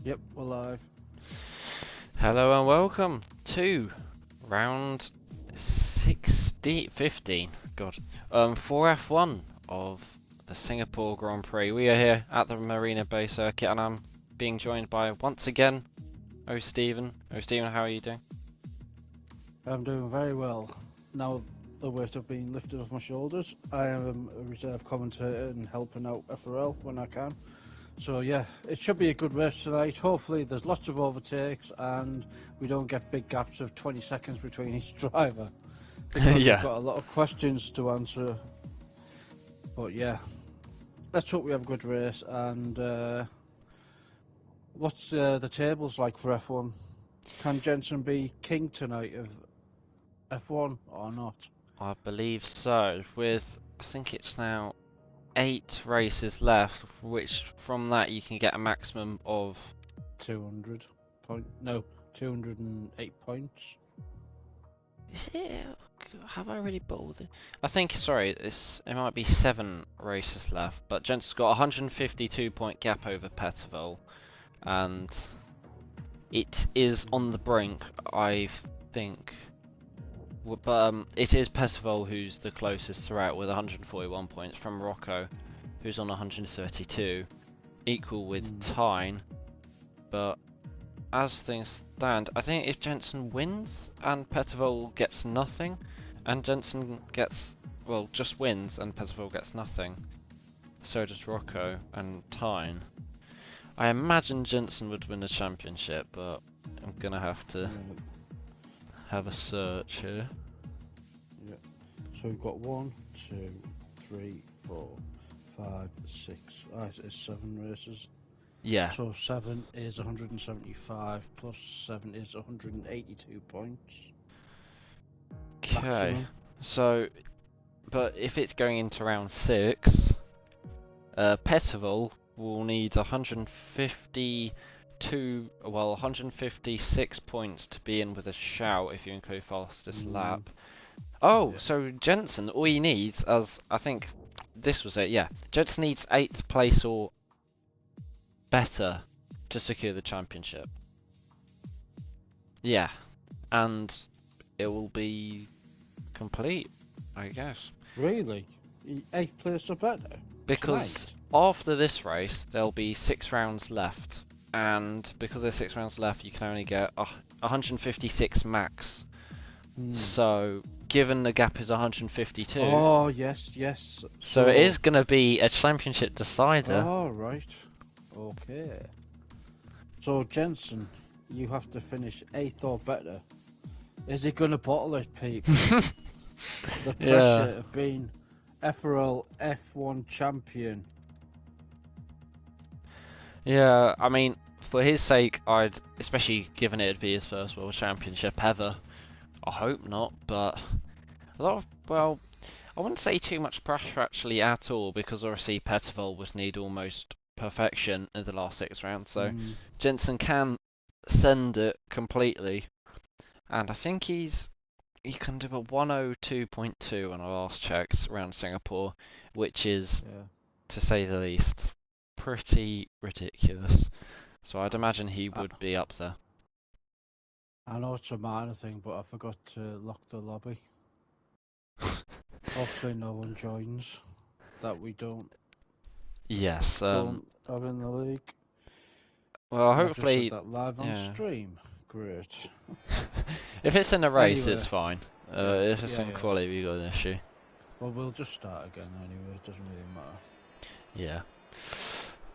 Yep, we're live. Hello and welcome to round 15, God, for F1 of the Singapore Grand Prix. We are here at the Marina Bay Circuit and I'm being joined by, once again, Stephen. Stephen, how are you doing? I'm doing very well. Now the weight have been lifted off my shoulders, I am a reserve commentator and helping out FRL when I can. So yeah, it should be a good race tonight. Hopefully there's lots of overtakes and we don't get big gaps of 20 seconds between each driver. Because we've Yeah. got a lot of questions to answer. But yeah, let's hope we have a good race. And what's the tables like for F1? Can Jensen be king tonight of F1 or not? I believe so, with, I think it's now 8 races left, which from that you can get a maximum of 208 points. Is it? Have I really bowled it? I think, sorry, it might be 7 races left, but Jensen's got a 152 point gap over Petterville, and it is on the brink, I think. But it is Petterville who's the closest throughout with 141 points from Rocco, who's on 132, equal with Tyne, but as things stand, I think if Jensen wins and Petterville gets nothing, and Jensen gets, well, just wins and Petterville gets nothing, so does Rocco and Tyne. I imagine Jensen would win the championship, but I'm gonna have to have a search here. Yeah. So we've got 1, 2, 3, 4, 5, 6. It's 7 races. Yeah. So 7 is 175 plus 7 is 182 points. Okay. Maximum. So, but if it's going into round 6, Petterville will need 156 points to be in with a shout if you include fastest lap. Oh, yeah. So Jensen, all he needs, as I think this was it, yeah. Jensen needs 8th place or better to secure the championship. Yeah, and it will be complete, I guess. Really? 8th place or better? Because tonight? After this race, there'll be 6 rounds left, and because there's 6 rounds left, you can only get 156 max. So, given the gap is 152. Oh, yes. So it is going to be a championship decider. Oh, right. Okay. So, Jensen, you have to finish 8th or better. Is he going to bottle it, people? The pressure of being FRL F1 champion. Yeah, I mean, for his sake, especially given it'd be his first world championship ever, I hope not, but a lot of, well, I wouldn't say too much pressure actually at all, because obviously Petterville would need almost perfection in the last 6 rounds, so Jensen can send it completely, and I think he can do a 102.2 on our last checks around Singapore, which is, to say the least, pretty ridiculous. So I'd imagine he would be up there. I know it's a minor thing, but I forgot to lock the lobby. Hopefully no one joins that we don't. Yes. Don't have in the league. Well, hopefully. hopefully That live on stream. Great. If it's in a race, Anyway. it's fine. If it's in quality, we got an issue. Well, we'll just start again anyway. It doesn't really matter. Yeah.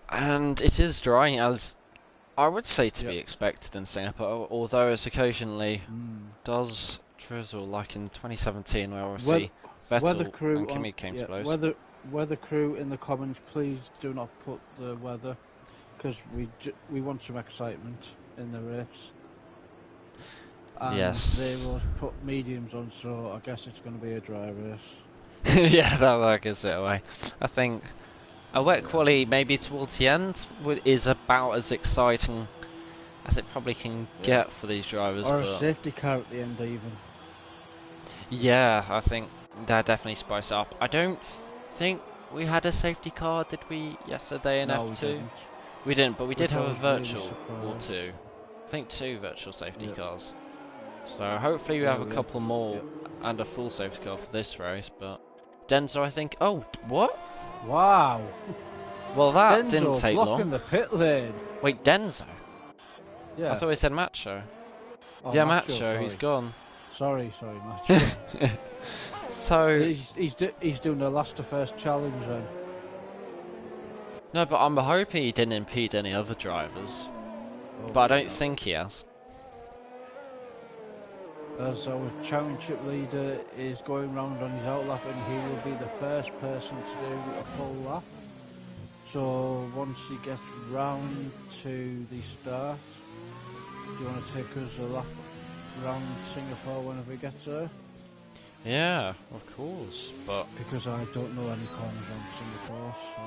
And it is drying, as I would say to be expected in Singapore, although it occasionally does drizzle, like in 2017, where obviously Vettel and Kimi came to blows. Weather crew in the comments, please do not put the weather, because we want some excitement in the race. And yes. They will put mediums on, so I guess it's going to be a dry race. Yeah, that gives it away. I think a wet quali maybe towards the end is about as exciting as it probably can get for these drivers. Or a safety car at the end even. Yeah, I think that definitely spice up. I don't think we had a safety car, did we, yesterday in F2? We didn't, but we did Which I have a was really virtual or surprised. two. I think 2 virtual safety Yep. cars. So hopefully we Yeah, have a couple more Yep. and a full safety car for this race. But Denzo, I think. Oh, what? Wow! Well, that didn't Denzo take blocking long. the pit lane. Wait, Denzo? Yeah. I thought we said Macho. Oh, Yeah, Macho, Macho, sorry. he's gone. Sorry, Macho. So he's doing the last to first challenge then. no, but I'm hoping he didn't impede any other drivers. Oh, But I don't no. think he has. As our championship leader is going round on his outlap, and he will be the first person to do a full lap. So once he gets round to the start, do you want to take us a lap round Singapore whenever he gets there? Yeah, of course. But Because I don't know any corners around Singapore, so...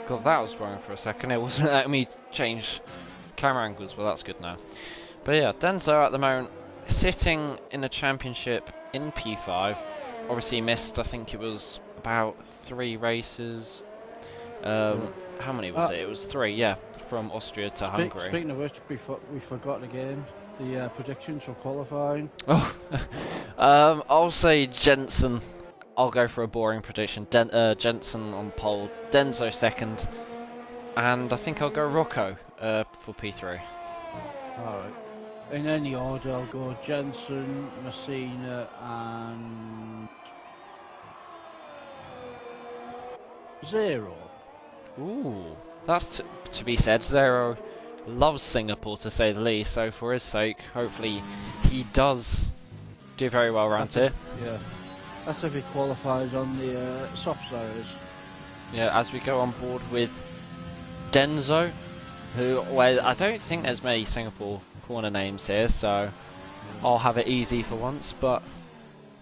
God, that was wrong for a second. It wasn't letting me change camera angles, but that's good now. But yeah, Denzo at the moment sitting in the championship in P5. Obviously missed, I think it was about 3 races. How many was it? It was 3, yeah, from Austria to Hungary. Speaking of which, we forgot again the predictions for qualifying. Oh, I'll say Jensen. I'll go for a boring prediction. Jensen on pole, Denzo second, and I think I'll go Rocco for P3. Alright. In any order, I'll go Jensen, Messina, and... Zero. Ooh, that's to be said. Zero loves Singapore to say the least, so for his sake, hopefully he does do very well around here. Yeah. That's if he qualifies on the soft areas. Yeah, as we go on board with Denzo, who, well, I don't think there's many Singapore corner names here, so I'll have it easy for once. But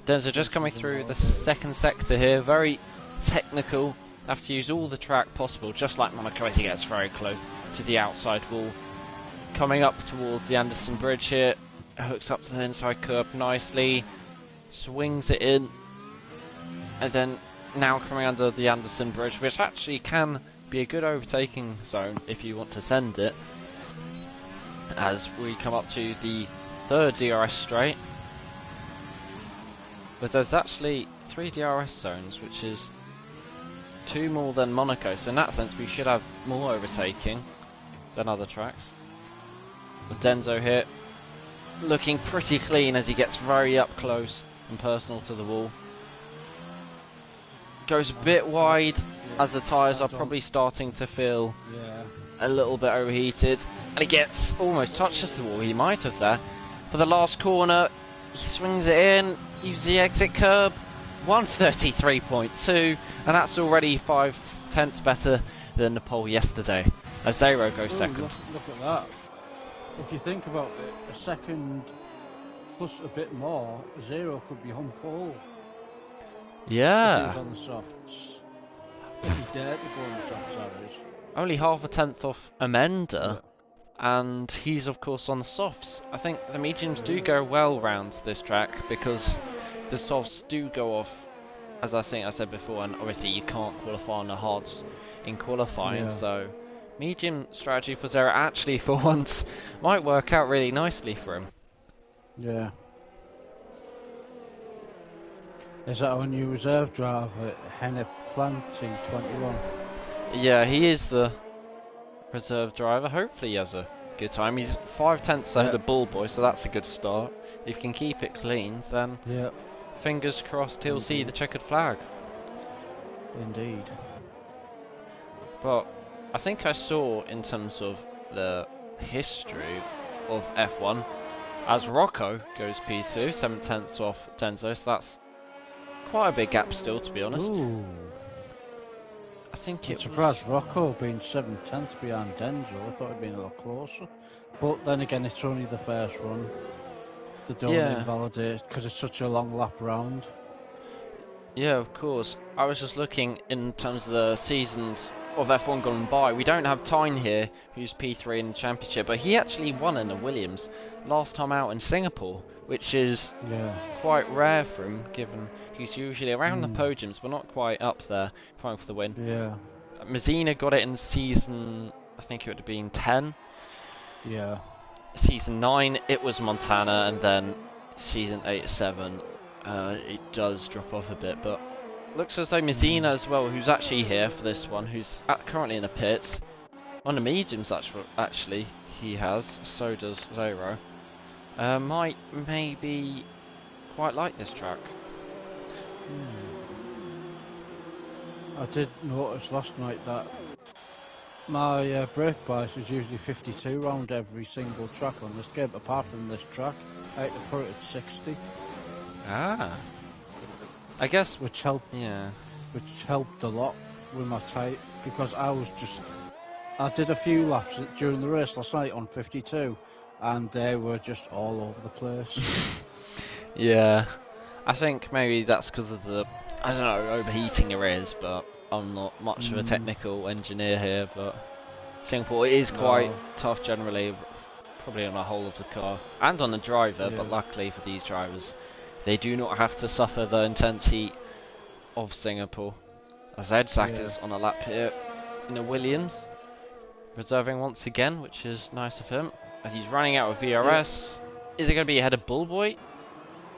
Denzo just coming through the second sector here, very technical. Have to use all the track possible, just like Monaco as he gets very close to the outside wall. Coming up towards the Anderson Bridge here, hooks up to the inside curb nicely, swings it in, and then now coming under the Anderson Bridge, which actually can be a good overtaking zone if you want to send it, as we come up to the third DRS straight. But there's actually 3 DRS zones, which is 2 more than Monaco, so in that sense we should have more overtaking than other tracks. With Denzo here looking pretty clean as he gets very up close and personal to the wall. Goes a bit wide as the tyres are probably starting to feel a little bit overheated, and he gets almost touches the wall. He might have there. For the last corner, he swings it in, uses the exit curb, 133.2, and that's already 5/10 better than the pole yesterday, as Zero goes second. Look at that. If you think about it, a second plus a bit more, Zero could be on pole. Yeah. If he's on the softs. If he dared to go on the softs, that is. Only 0.5 off Amenda, and he's of course on the softs. I think the mediums do go well round this track because the softs do go off, as I think I said before, and obviously you can't qualify on the hards in qualifying, so medium strategy for Zero actually for once might work out really nicely for him. Yeah. Is that our new reserve driver, Henne Planting 21? Yeah, he is the reserve driver. Hopefully he has a good time. He's 5/10 ahead of Bull Boy, so that's a good start. If he can keep it clean, then fingers crossed he'll see the checkered flag. Indeed. But I think I saw, in terms of the history of F1, as Rocco goes P2, 7/10 off Denzo, so that's quite a big gap still, to be honest. Ooh. I think I'm surprised Rocco being 7/10 behind Denzo. I thought it'd been a lot closer. But then again, it's only the first run. They don't invalidate because it's such a long lap round. Yeah, of course. I was just looking in terms of the seasons of F1 gone by. We don't have Tyne here, who's P3 in the championship, but he actually won in the Williams last time out in Singapore, which is quite rare for him, given he's usually around the podiums, but not quite up there, fighting for the win. Yeah. Mazzina got it in season, I think it would have been 10. Yeah. Season 9, it was Montana, and then Season 8, 7, it does drop off a bit, but looks as though Mizina as well, who's actually here for this one, who's currently in the pits. On the mediums, actually, he has. So does Zero. Might maybe quite like this track. I did notice last night that my brake bias is usually 52 round every single track on this game, apart from this track. I had to put it at 60. Ah. I guess. Which helped. Yeah. Which helped a lot with my tyre, because I did a few laps during the race last night on 52, and they were just all over the place. Yeah. I think maybe that's because of the, I don't know, overheating there is, but I'm not much of a technical engineer here, but Singapore is quite tough generally, probably on the whole of the car, and on the driver, but luckily for these drivers, they do not have to suffer the intense heat of Singapore. As Zach is on a lap here in the Williams, reserving once again, which is nice of him, as he's running out of VRS. Is it going to be ahead of Bullboy?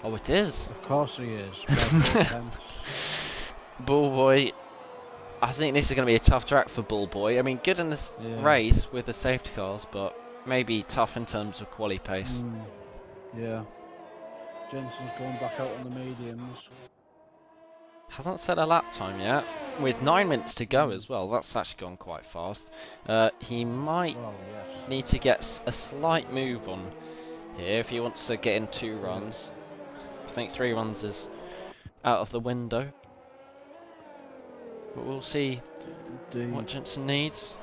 Oh, it is. Of course he is. Bullboy, I think this is going to be a tough track for Bullboy. I mean, good in this race with the safety cars, but maybe tough in terms of quali pace. Yeah. Jensen's going back out on the mediums. Hasn't set a lap time yet, with 9 minutes to go as well. That's actually gone quite fast. He might need to get a slight move on here if he wants to get in 2 runs. I think 3 runs is out of the window. But we'll see what Jensen needs.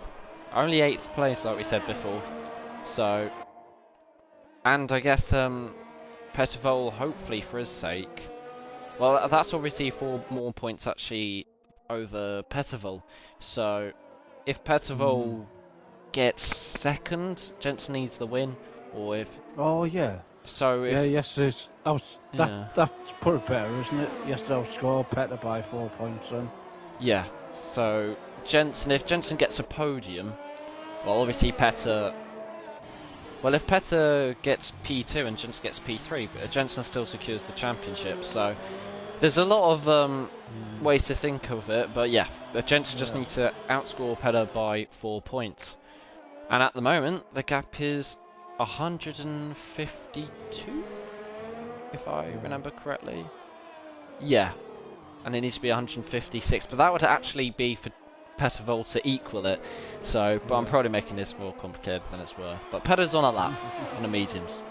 Only 8th place, like we said before. So, and I guess Pettervol, hopefully for his sake. Well, that's obviously 4 more points actually over Pettervol. So, if Pettervol gets 2nd, Jensen needs the win. Or if so if yesterday that's put it better, isn't it? Yesterday I scored Petter by 4 points then. Yeah. So Jensen, if Jensen gets a podium, well, obviously Petter. Well, if Petter gets P2 and Jensen gets P3, but Jensen still secures the championship. So there's a lot of ways to think of it, but yeah, Jensen just needs to outscore Petter by 4 points. And at the moment, the gap is 152, if I remember correctly. Yeah, and it needs to be 156, but that would actually be for Pettervol to equal it. So, but I'm probably making this more complicated than it's worth. But Petter's on a lap on the mediums.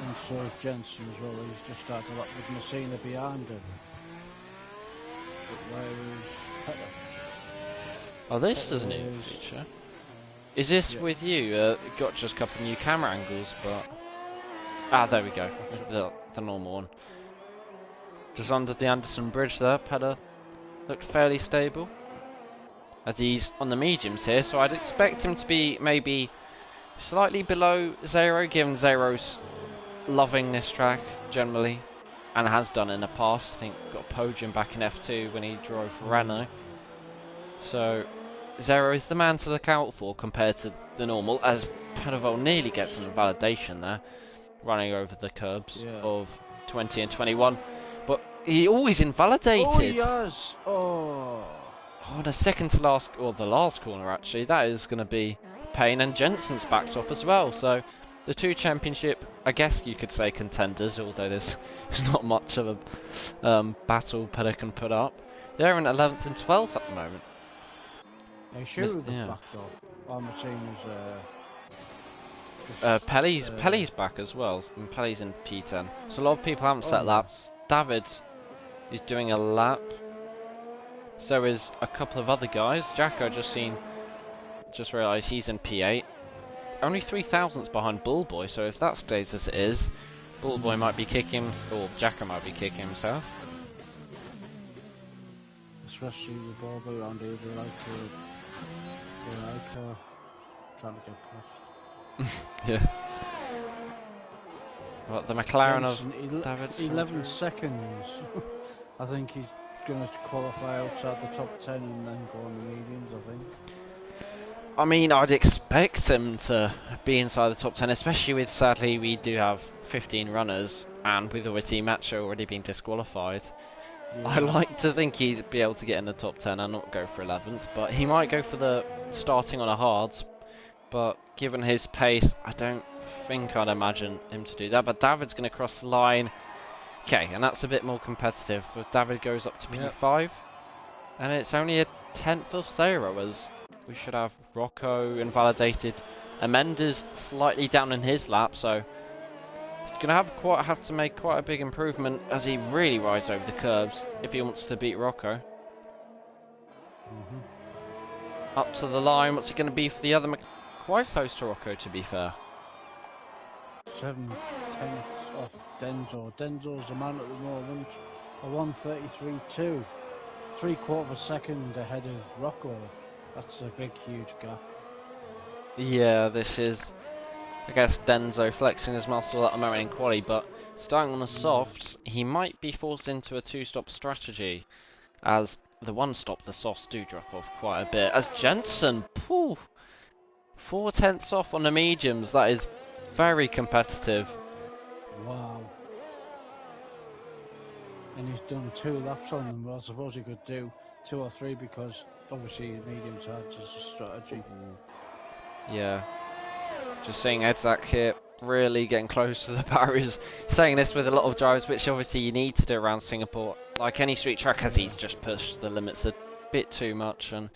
And so Jensen as well, he's just started a lap with Messina behind him. But where is Petter? Oh, this is a new feature. Is this with you? Got just a couple of new camera angles, but there we go. The normal one. Just under the Anderson Bridge there, Petter looked fairly stable. As he's on the mediums here, so I'd expect him to be maybe slightly below Zero, given Zero's loving this track generally, and has done in the past. I think got a podium back in F2 when he drove for Renault. So Zero is the man to look out for compared to the normal, as Pettervol nearly gets an invalidation there, running over the curbs of 20 and 21. But he always invalidated. Oh, yes. Oh, the second to last, or the last corner actually, that is going to be pain, and Jensen's backed off as well. So the 2 championship, I guess you could say contenders, although there's not much of a battle Petter can put up. They're in 11th and 12th at the moment. They should have backed off. My team is Pelly's back as well, and Pelly's in P10. So a lot of people haven't set laps. David is doing a lap. So is a couple of other guys. Jacko just realised he's in P8. Only 3 thousandths behind Bullboy, so if that stays as it is, Bullboy might be kicking, or Jacko might be kicking himself. Especially the Bullboy around here, they like trying to get past. Yeah. Well, the McLaren of David's 11 seconds. I think he's going to qualify outside the top 10 and then go on the mediums, I think. I mean, I'd expect him to be inside the top 10, especially with, sadly, we do have 15 runners, and with obviously Macho already being disqualified. Yeah. I like to think he'd be able to get in the top 10 and not go for 11th, but he might go for the starting on a hards. But given his pace, I don't think I'd imagine him to do that. But David's going to cross the line. Okay, and that's a bit more competitive. David goes up to P5, and it's only a 10th of 0, as we should have Rocco invalidated. Amenda's slightly down in his lap, so he's going to have to make quite a big improvement as he really rides over the curbs if he wants to beat Rocco. Up to the line, what's it going to be for the other? Quite close to Rocco, to be fair. 7/10 off Denzo. Denzo's the man at the moment. A 1:33.2. 3/4 of a second ahead of Rocco. That's a big, huge gap. Yeah, this is, I guess, Denzo flexing his muscle at the moment in quali, but starting on the softs, he might be forced into a 2-stop strategy, as the 1-stop, the softs do drop off quite a bit. As Jensen, 4/10 off on the mediums, that is very competitive. Wow. And he's done 2 laps on them. Well, I suppose he could do 2 or 3 because obviously mediums hard as a strategy. Yeah. Just seeing Edzak here really getting close to the barriers. Saying this with a lot of drives, which obviously you need to do around Singapore. Like any street track, as he's just pushed the limits a bit too much and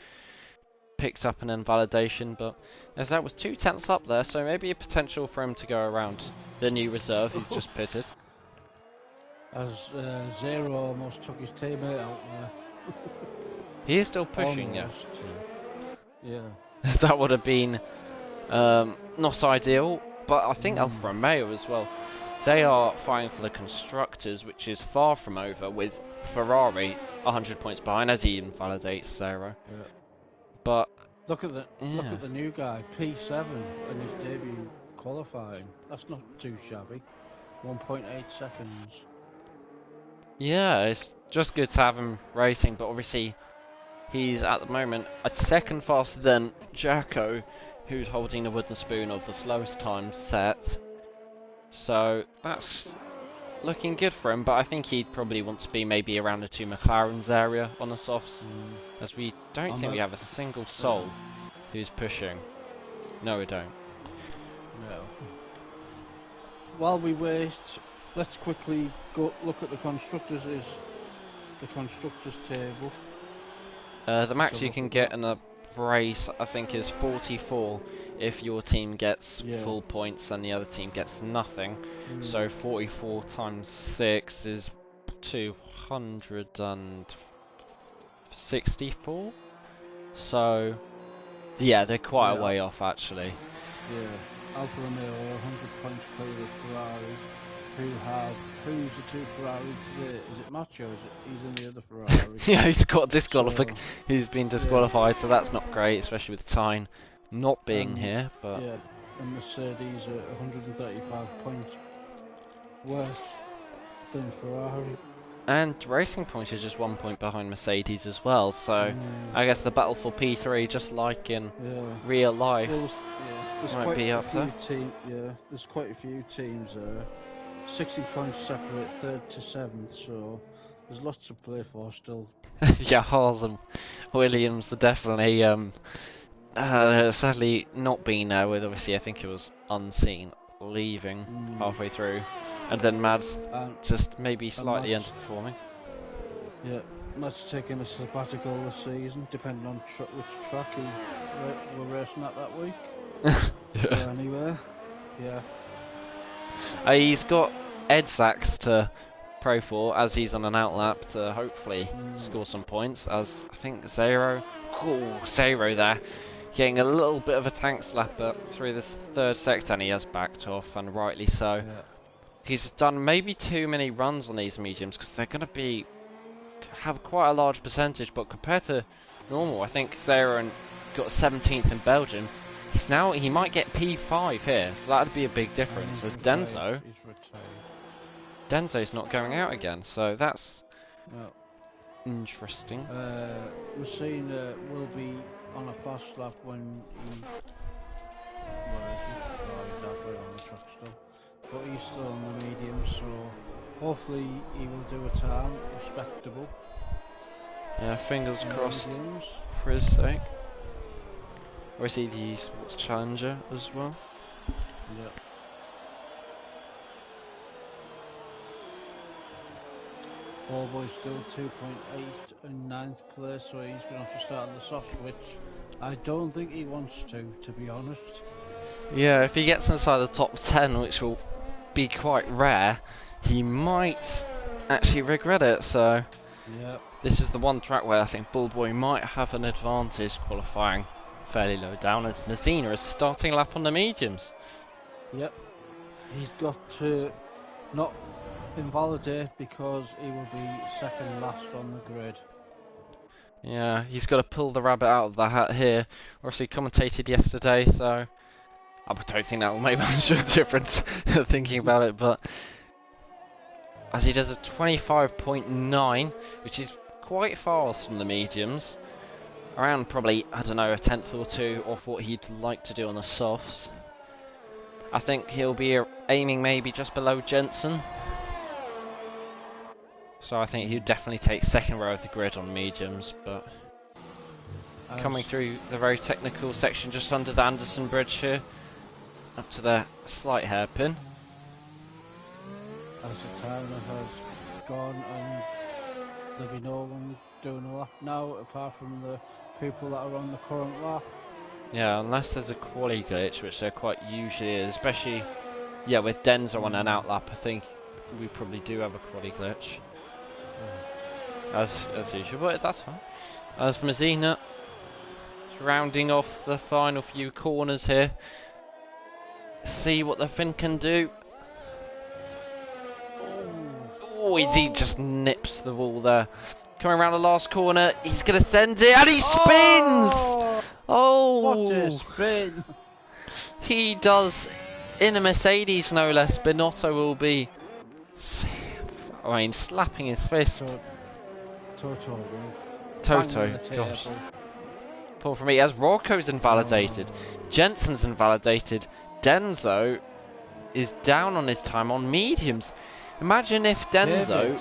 picked up an invalidation, but as that was 2/10 up there, so maybe a potential for him to go around the new reserve who's just pitted. As Zero almost took his teammate out there. He is still pushing, almost. Yeah. That would have been not ideal, but I think Alfa Romeo as well. They are fighting for the constructors, which is far from over, with Ferrari 100 points behind as he invalidates Zero. Yeah. But look at the new guy, P7, in his debut qualifying. That's not too shabby. 1.8 seconds. Yeah, it's just good to have him racing, but obviously he's at the moment a second faster than Jacko, who's holding the wooden spoon of the slowest time set. So that's looking good for him, but I think he'd probably want to be maybe around the 2 McLarens area on the softs, as we don't think we have a single soul who's pushing. No, we don't. No. While we wait, let's quickly go look at the constructors' table. The max you can get in a race, I think, is 44 if your team gets full points and the other team gets nothing. So 44 times 6 is 264. So yeah, they're quite a way off actually. Yeah, Alfa Romeo are 100 points clear of Ferrari, who's the 2 Ferraris today? Is it Macho? He's in the other Ferrari? Yeah, he's got disqualified. He's been disqualified, so that's not great, especially with Tyne not being here. But yeah, and Mercedes are 135 points worse than Ferrari. And Racing Point is just 1 point behind Mercedes as well, so I guess the battle for P3, just like in real life, might be up there. There's quite a few teams there. 60 points separate 3rd to 7th, so there's lots to play for still. Yeah, Haas and Williams are definitely sadly not being there with, obviously I think it was Unseen leaving halfway through, and then Mads just maybe slightly underperforming. Yeah, Mads taking a sabbatical this season, depending on which track we're racing at that week. Or anywhere. Yeah. He's got Edzak to pro for as he's on an outlap to hopefully score some points, as I think Zero there getting a little bit of a tank slapper through this 3rd sector, and he has backed off, and rightly so. Yeah. He's done maybe too many runs on these mediums because they're going to have quite a large percentage, but compared to normal, I think Zero got 17th in Belgium. He might get P5 here, so that'd be a big difference. As Denzo's not going out again, so that's Interesting. Messina will be on a fast lap when he. Where is he? Oh, he's halfway on the track still. But he's still on the medium, so hopefully he will do a time respectable. Yeah, fingers crossed Mediums. for his sake. Or is he the sports challenger as well? Yep. Ballboy's still 2.8 in 9th place, so he's going to have to start on the soft, which I don't think he wants to be honest. Yeah, if he gets inside the top 10, which will be quite rare, he might actually regret it, so Yep. this is the one track where I think Ballboy might have an advantage qualifying fairly low down, as Messina is starting lap on the mediums. Yep. He's got to not invalidate because he will be second last on the grid. Yeah, he's got to pull the rabbit out of the hat here, or else he commentated yesterday, so I don't think that will make much of a difference thinking about it, but as he does a 25.9, which is quite fast from the mediums, around probably, I don't know, a tenth or two off what he'd like to do on the softs. I think he'll be aiming maybe just below Jensen. So I think he'll definitely take second row of the grid on mediums, but coming through the very technical section just under the Anderson Bridge here, up to the slight hairpin. As the timer has gone and there'll be no one doing a lap now apart from the people that are on the current lap. Yeah, unless there's a quali glitch, which there quite usually is, especially, yeah, with Denzo on an outlap, I think we probably do have a quali glitch. As usual, but that's fine. As Messina rounding off the final few corners here, see what the Finn can do. Oh, he just nips the wall there. Coming around the last corner, he's going to send it, and he spins! Oh! What a spin! He does, in a Mercedes no less. Binotto will be, slapping his fist. Toto, gosh. Poor for me, as Rocco's invalidated, Jensen's invalidated, Denzo is down on his time on mediums. Imagine if Denzo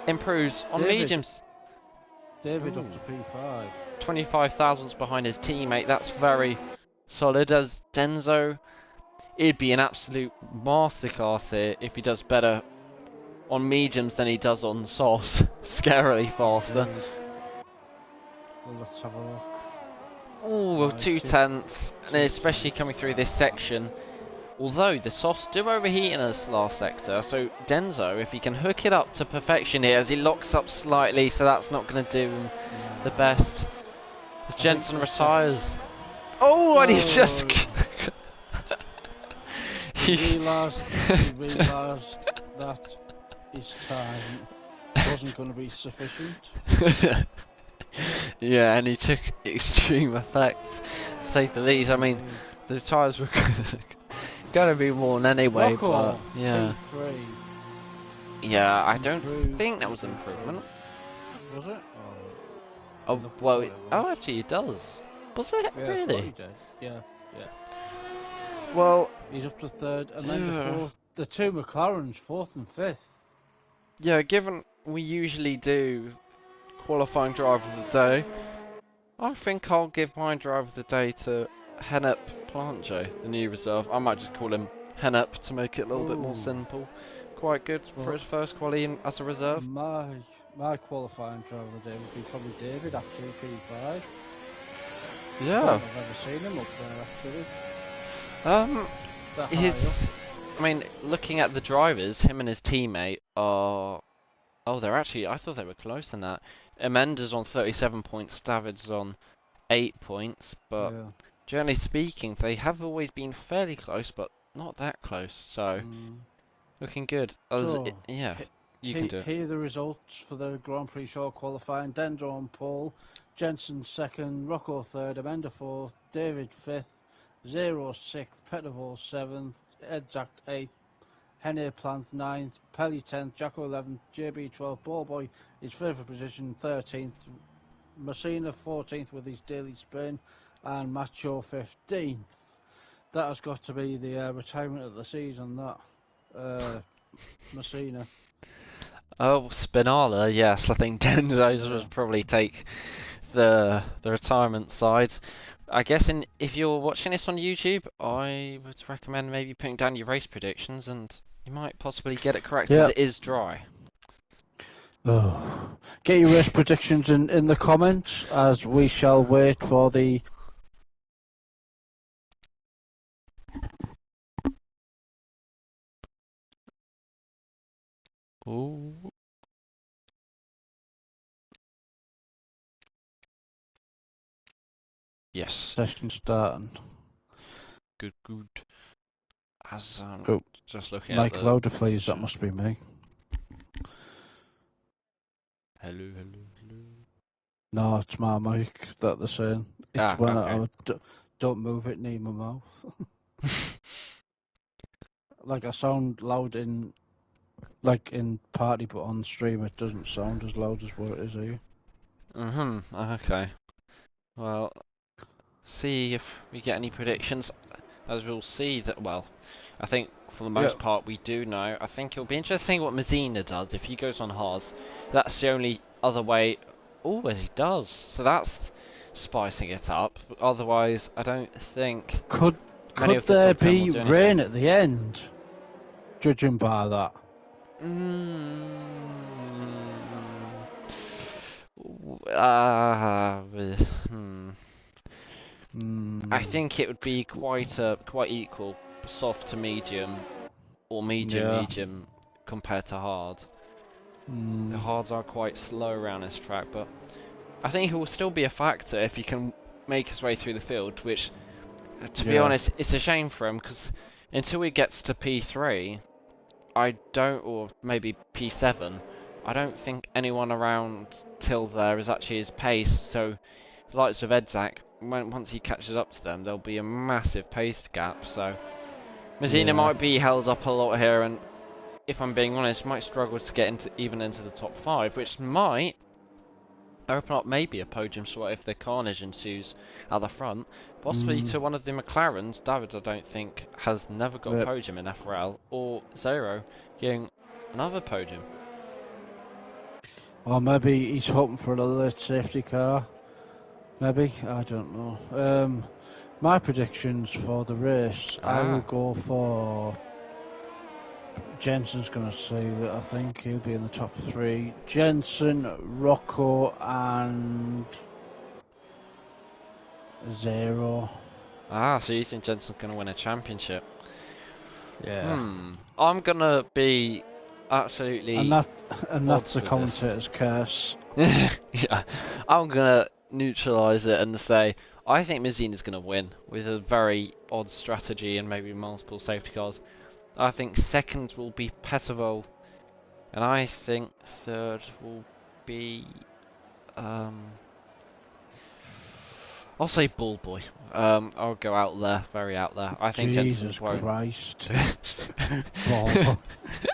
improves on mediums. David up to P5. 25 thousandths behind his teammate, that's very solid. As Denzo, it'd be an absolute masterclass here if he does better on mediums than he does on soft. Scarily faster. Well, let's have a look. Oh, 2/10, and especially coming through this section. Although the softs do overheat in this last sector, so Denzo, if he can hook it up to perfection here, as he locks up slightly, so that's not going to do him the best. As Jensen retires. Oh, and he's just... he realised that his time wasn't going to be sufficient. Yeah, and he took extreme effect, to say the least. I mean, the tyres were going to be worn anyway, but yeah. P3. Yeah, I don't think that was an improvement. Was it? Oh, well, actually it does. Was it? Yeah, really? He did. Yeah. Well, he's up to third, and then the two McLarens, fourth and fifth. Yeah, given we usually do qualifying driver of the day, I think I'll give my driver of the day to Hennep Planche, the new reserve. I might just call him Hennep to make it a little bit more simple. Quite good for his first quali as a reserve. My qualifying driver of the day would be probably David, actually, P5. Yeah. I've never seen him up there, actually. I mean, looking at the drivers, him and his teammate are... Oh, they're actually... I thought they were close than that. Emenda's on 37 points, David's on 8 points, but generally speaking, they have always been fairly close, but not that close, so... Looking good. You can do it. Here are the results for the Grand Prix short qualifying. Denzo on pole, Jensen second, Rocco third, Amanda fourth, David fifth, Zero sixth, Petterville seventh, Edzak eighth, Henne Plant 9th, Pelly 10th, Jacko 11th, JB 12th, Ballboy is 5th position 13th, Messina 14th with his daily spin, and Macho 15th. That has got to be the retirement of the season, that. Messina. Oh, Spinala, yes, I think Denzo's would probably take the retirement side. I guess if you're watching this on YouTube, I would recommend maybe putting down your race predictions, and you might possibly get it correct as it is dry. Oh. Get your race predictions in the comments as we shall wait for the... Ooh. Yes. Session starting. Good. As just looking Mike at the... louder, please. That must be me. Hello. No, it's my mic that they're saying. It's when okay. I don't move it near my mouth. Like I sound loud in party, but on stream it doesn't sound as loud as what it is here. Okay. Well, see if we get any predictions. As we'll see that, well, I think for the most part we do know. I think it'll be interesting what Messina does if he goes on hards. That's the only other way. Oh, he does. So that's spicing it up. But otherwise, I don't think. Could there be rain at the end? Judging by that. I think it would be quite equal, soft to medium, or medium compared to hard. The hards are quite slow around this track, but I think it will still be a factor if he can make his way through the field, which, to be honest, it's a shame for him, because until he gets to P3, or maybe P7, I don't think anyone around till there is actually his pace, so the likes of Edzak, once he catches up to them, there'll be a massive pace gap, so Messina might be held up a lot here, and if I'm being honest, might struggle to get even into the top 5, which might open up maybe a podium slot if the carnage ensues at the front, possibly to one of the McLarens. David, I don't think, has never got a podium in FRL, or Zero getting another podium. Or maybe he's hoping for a late safety car. Maybe, I don't know. My predictions for the race, I will go for... Jensen's going to see that. I think he'll be in the top 3. Jensen, Rocco, and Zero. So you think Jensen's going to win a championship? Yeah. I'm going to be absolutely... And that's the commentator's curse. Yeah. I'm going to neutralise it and say, I think Messina's going to win with a very odd strategy and maybe multiple safety cars. I think second will be Pettervol, and I think third will be I'll say Ballboy. I'll go out there, very out there. I think Jesus Christ.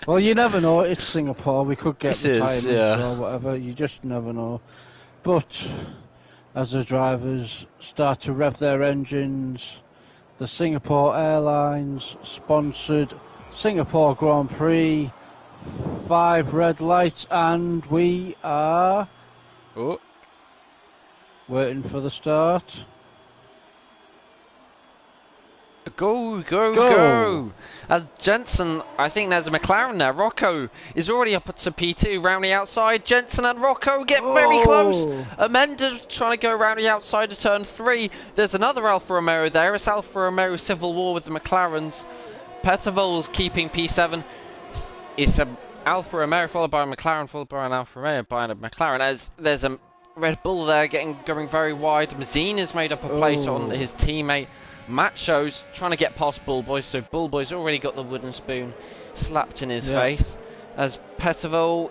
Well, you never know. It's Singapore. We could get retirements or whatever. You just never know. But as the drivers start to rev their engines, the Singapore Airlines sponsored Singapore Grand Prix, 5 red lights, and we are waiting for the start. Go! As Jensen, I think there's a McLaren there. Rocco is already up to P2, round the outside. Jensen and Rocco get very close. Amenda trying to go around the outside to turn 3. There's another Alfa Romeo there. It's Alfa Romeo civil war with the McLarens. Pettervol's keeping P7. It's an Alfa Romeo followed by a McLaren, followed by an Alfa Romeo, by a McLaren. As there's a Red Bull there going very wide. Messina's made up a place on his teammate. Macho's trying to get past Bullboy, so Bullboy's already got the wooden spoon slapped in his face. As Pettervol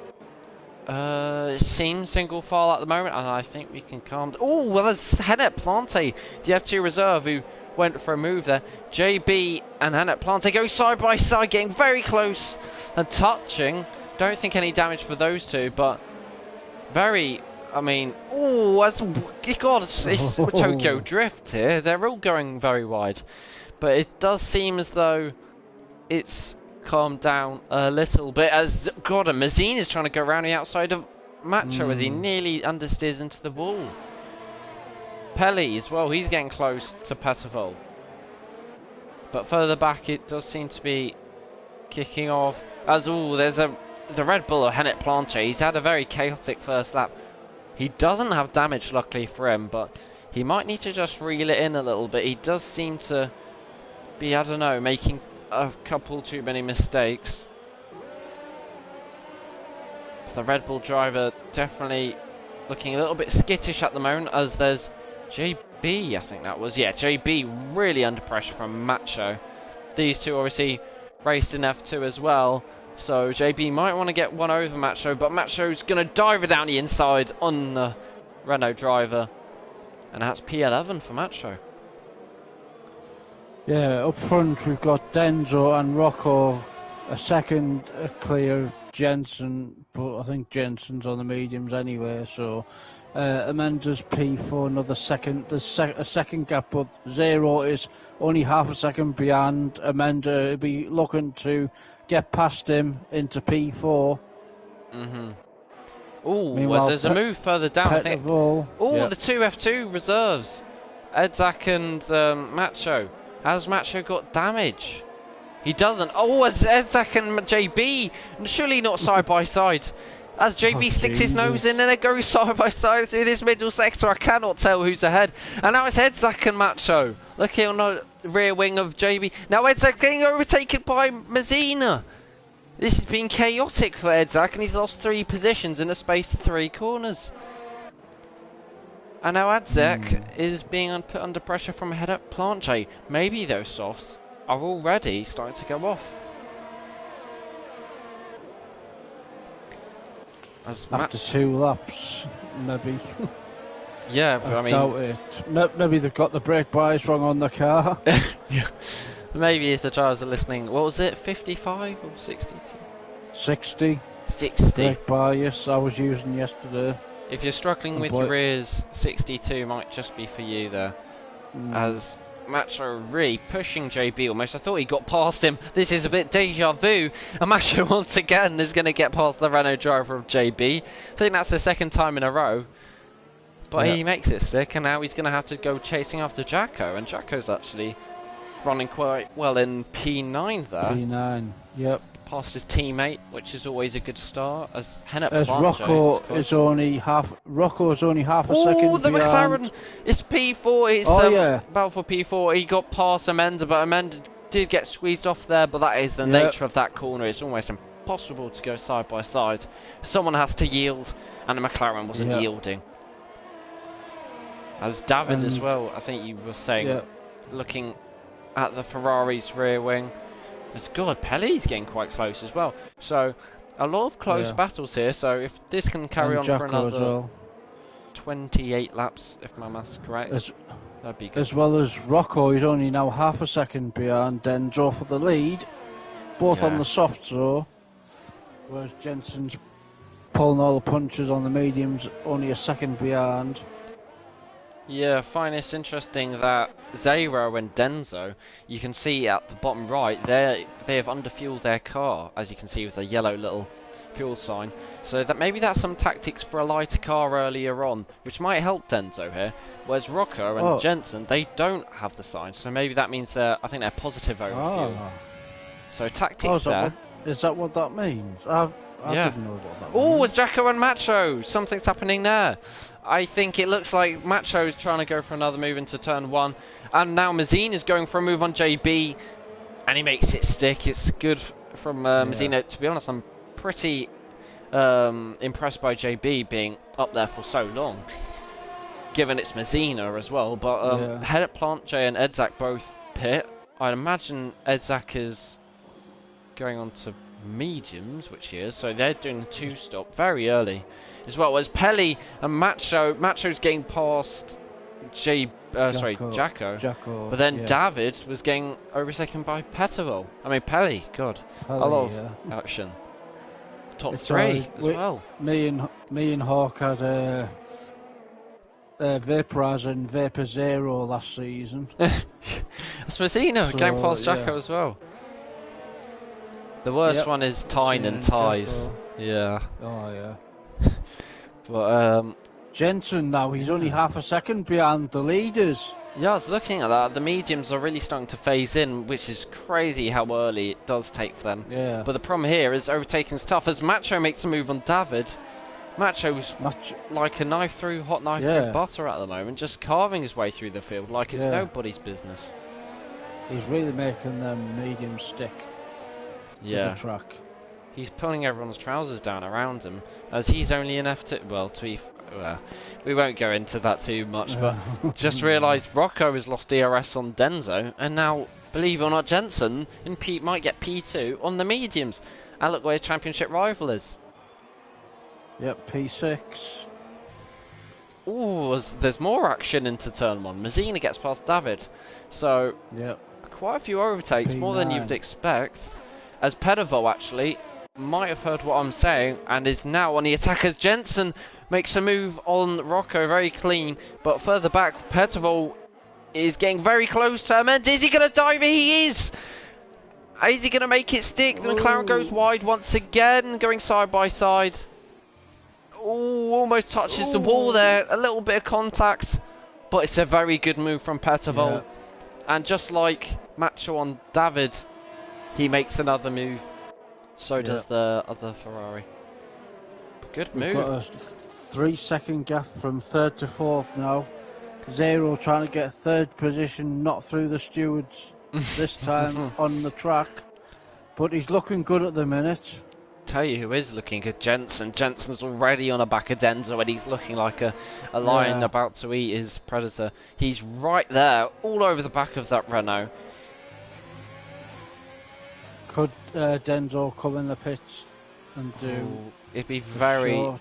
seems single file at the moment, and I think we can calm... well, there's Hennet Plante, the F2 reserve, who went for a move there. JB and Annette Plante go side by side, getting very close and touching. Don't think any damage for those two, but very, I mean, oh, God, it's Tokyo Drift here. They're all going very wide. But it does seem as though it's calmed down a little bit as, God, and Mazine is trying to go around the outside of Macho as he nearly understeers into the wall. Pelly as well, he's getting close to Pettervol. But further back it does seem to be kicking off. As there's the Red Bull of Hennet Planche. He's had a very chaotic first lap. He doesn't have damage luckily for him, but he might need to just reel it in a little bit. He does seem to be, I don't know, making a couple too many mistakes. The Red Bull driver definitely looking a little bit skittish at the moment, as there's JB, I think that was. Yeah, JB really under pressure from Macho. These two obviously raced in F2 as well, so JB might want to get one over Macho, but Macho's going to dive it down the inside on the Renault driver. And that's P11 for Macho. Yeah, up front we've got Denzo and Rocco, a second clear of Jensen, but I think Jensen's on the mediums anyway, so Amanda's P for another second. There's a second gap, but Zero is only half a second behind. Amanda will be looking to get past him into P4. Oh, there's a move further down, I think. The two F2 reserves, Edzak and Macho. Has Macho got damage? He doesn't. Oh, as Edzak and JB, surely not side by side. As JB sticks his nose in and it goes side by side through this middle sector, I cannot tell who's ahead. And now it's Edzak and Macho. Look here on the rear wing of JB. Now Edzak getting overtaken by Mazzina. This has been chaotic for Edzak, and he's lost 3 positions in a space of 3 corners. And now Edzak is being put under pressure from head up Planche. Maybe those softs are already starting to go off. After 2 laps, maybe. Yeah, but I mean, doubt it. Maybe they've got the brake bias wrong on the car. Yeah. Maybe if the drivers are listening, what was it, 55 or 62? 60. 60. Brake bias I was using yesterday. If you're struggling with your rears, 62 might just be for you there. As Macho really pushing JB almost. I thought he got past him. This is a bit deja vu. And Macho once again is going to get past the Renault driver of JB. I think that's the second time in a row. But he makes it stick, and now he's going to have to go chasing after Jacko. And Jacko's actually running quite well in P9 there. P9, yep. Past his teammate, which is always a good start. As Rocco is only half. Rocco is only half a second. Oh, the behind. McLaren! It's P4. It's about for P4. He got past Amanda, but Amanda did get squeezed off there. But that is the nature of that corner. It's almost impossible to go side by side. Someone has to yield, and the McLaren wasn't yielding. As David as well, I think you were saying, looking at the Ferrari's rear wing. It's good. Pelle's getting quite close as well. So a lot of close battles here. So if this can carry on for another 28 laps, if my maths is correct, that'd be good. As well as Rocco, he's only now half a second behind Denzo for the lead, both on the softs though. Whereas Jensen's pulling all the punches on the mediums, only a second behind. Yeah, I find it's interesting that Zero and Denzo, you can see at the bottom right, they have underfueled their car, as you can see with the yellow little fuel sign. So that maybe that's some tactics for a lighter car earlier on, which might help Denzo here. Whereas Rocco and Jensen, they don't have the sign, so maybe that means I think they're positive over fuel. So tactics there. Is that what that means? I didn't know what that means. Oh, it's Jacko and Macho. Something's happening there. I think it looks like Macho's trying to go for another move into turn 1. And now Mazine is going for a move on JB. And he makes it stick. It's good from Mazine. To be honest, I'm pretty impressed by JB being up there for so long. Given it's Mazina as well. But head at Planche and Edzak both pit. I'd imagine Edzak is going on to mediums, which he is. So they're doing the 2-stop very early. As well as Pelly and Macho's getting past Jacko. Jacko. But then yeah. David was getting overtaken by Petterville. I mean, Pelly. God, a lot of action. Top It's 3 as well. Me and Hawk had Vaporizer and Vapor Zero last season. Spazino going past Jacko as well. The worst one is Tyne and Ties. Yeah. Oh yeah. But Jensen now, he's only half a second behind the leaders. yeah, I was looking at that. The mediums are really starting to phase in, which is crazy how early it does take for them. Yeah. But the problem here is overtaking's tough. As Macho makes a move on David, Macho's like a hot knife through butter at the moment, just carving his way through the field like it's nobody's business. He's really making them mediums stick to the track. He's pulling everyone's trousers down around him, as he's only an F2. Well, we won't go into that too much, but just realised Rocco has lost DRS on Denzo, and now, believe it or not, Jensen and Pete might get P2 on the mediums. And look where his championship rival is. Yep, P6. Ooh, there's more action into turn 1. Mazzina gets past David, so quite a few overtakes, more than you'd expect. As Petterville actually might have heard what I'm saying and is now on the attack as Jensen makes a move on Rocco, very clean, but further back Petterville is getting very close to him, and is he going to dive? He is! Is he going to make it stick? The McLaren goes wide once again, going side by side. Ooh, almost touches the wall there, a little bit of contact, but it's a very good move from Petterville. And just like Macho on David, he makes another move. So does the other Ferrari. Good move. We've got a 3-second gap from 3rd to 4th now. Zero trying to get 3rd position, not through the stewards this time on the track. But he's looking good at the minute. Tell you who is looking good, Jensen. Jensen's already on a back of Denzo and he's looking like a lion about to eat his predator. He's right there, all over the back of that Renault. Could Denzo come in the pits and do? It'd be very.